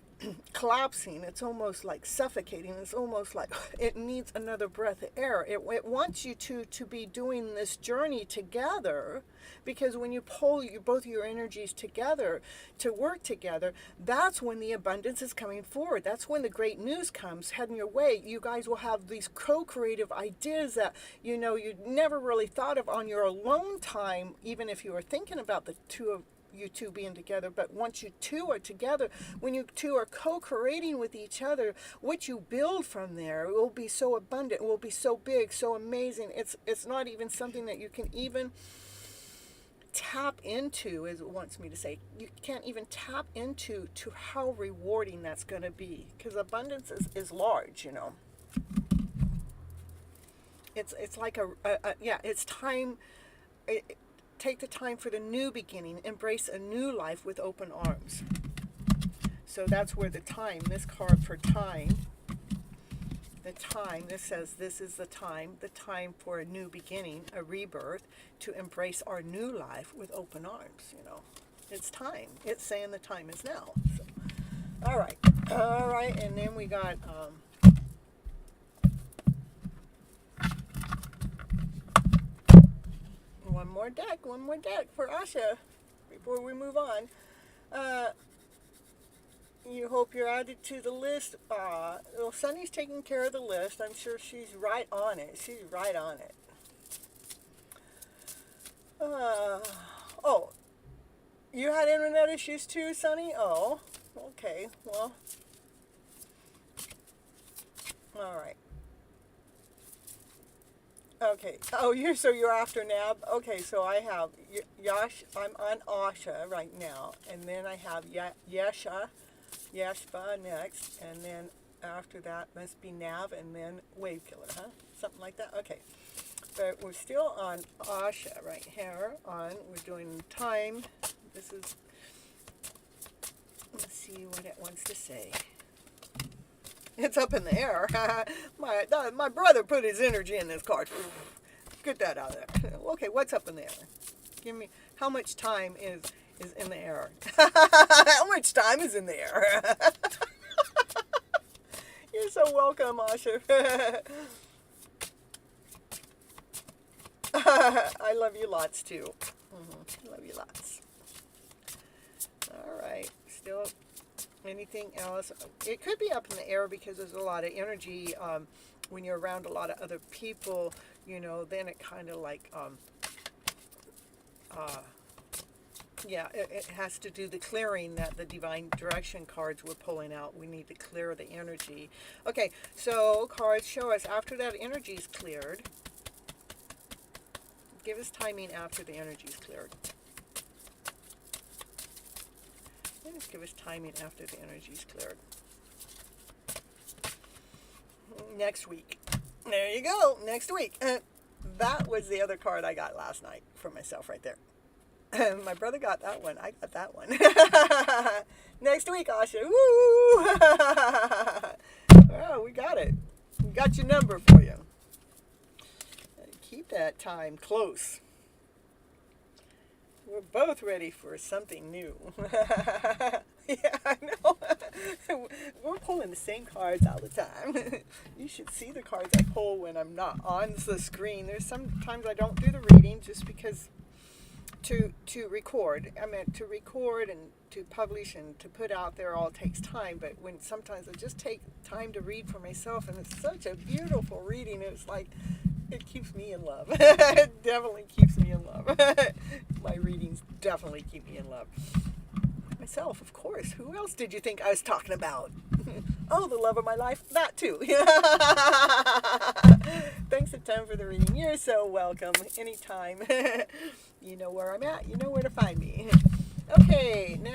collapsing. It's almost like suffocating. It's almost like it needs another breath of air. It wants you to be doing this journey together, because when you pull both your energies together to work together, that's when the abundance is coming forward. That's when the great news comes heading your way. You guys will have these co-creative ideas that you never really thought of on your alone time, even if you were thinking about the two of you two being together. But once you two are together, when you two are co-creating with each other, what you build from there will be so abundant, will be so big, so amazing. It's not even something that you can even tap into, as it wants me to say. You can't even tap into how rewarding that's going to be, because abundance is large. It's like it's time. Take the time for the new beginning. Embrace a new life with open arms. So that's where the time, this card for time, this says this is the time for a new beginning, a rebirth, to embrace our new life with open arms. It's time. It's saying the time is now. So, all right. And then we got one more deck for Asha before we move on. You hope you're added to the list. Well, Sunny's taking care of the list. I'm sure she's right on it. Oh, you had internet issues too, Sunny? Oh, okay. Well, all right. Okay. Oh, you're after Nab. Okay, so I have Yash. I'm on Asha right now, and then I have Yashba next, and then after that must be Nav, and then Wave Killer, huh? Something like that. Okay. But we're still on Asha right here. We're doing time. This is. Let's see what it wants to say. It's up in the air. My brother put his energy in this card. Get that out of there. Okay, what's up in the air? Give me, how much time is in the air? How much time is in the air? You're so welcome, Asha. I love you lots, too. Love you lots. All right, still... Anything else? It could be up in the air because there's a lot of energy. When you're around a lot of other people, then it kind of like, it has to do the clearing that the divine direction cards were pulling out. We need to clear the energy. Okay, so cards show us after that energy is cleared. give us timing after the energy's cleared. Just give us timing after the energy's cleared. Next week. There you go. Next week. That was the other card I got last night for myself right there. My brother got that one. I got that one. Next week, Asha. Woo! Oh, we got it. We got your number for you. Keep that time close. We're both ready for something new. Yeah, I know. We're pulling the same cards all the time. You should see the cards I pull when I'm not on the screen. There's sometimes I don't do the reading just because to record. I mean, to record and to publish and to put out there all takes time. But when sometimes I just take time to read for myself, and it's such a beautiful reading. It's like, it keeps me in love. It definitely keeps me in love. My readings definitely keep me in love. Myself, of course. Who else did you think I was talking about? Oh, the love of my life. That too. Thanks a ton for the reading. You're so welcome. Anytime. You know where I'm at. You know where to find me. Okay. Now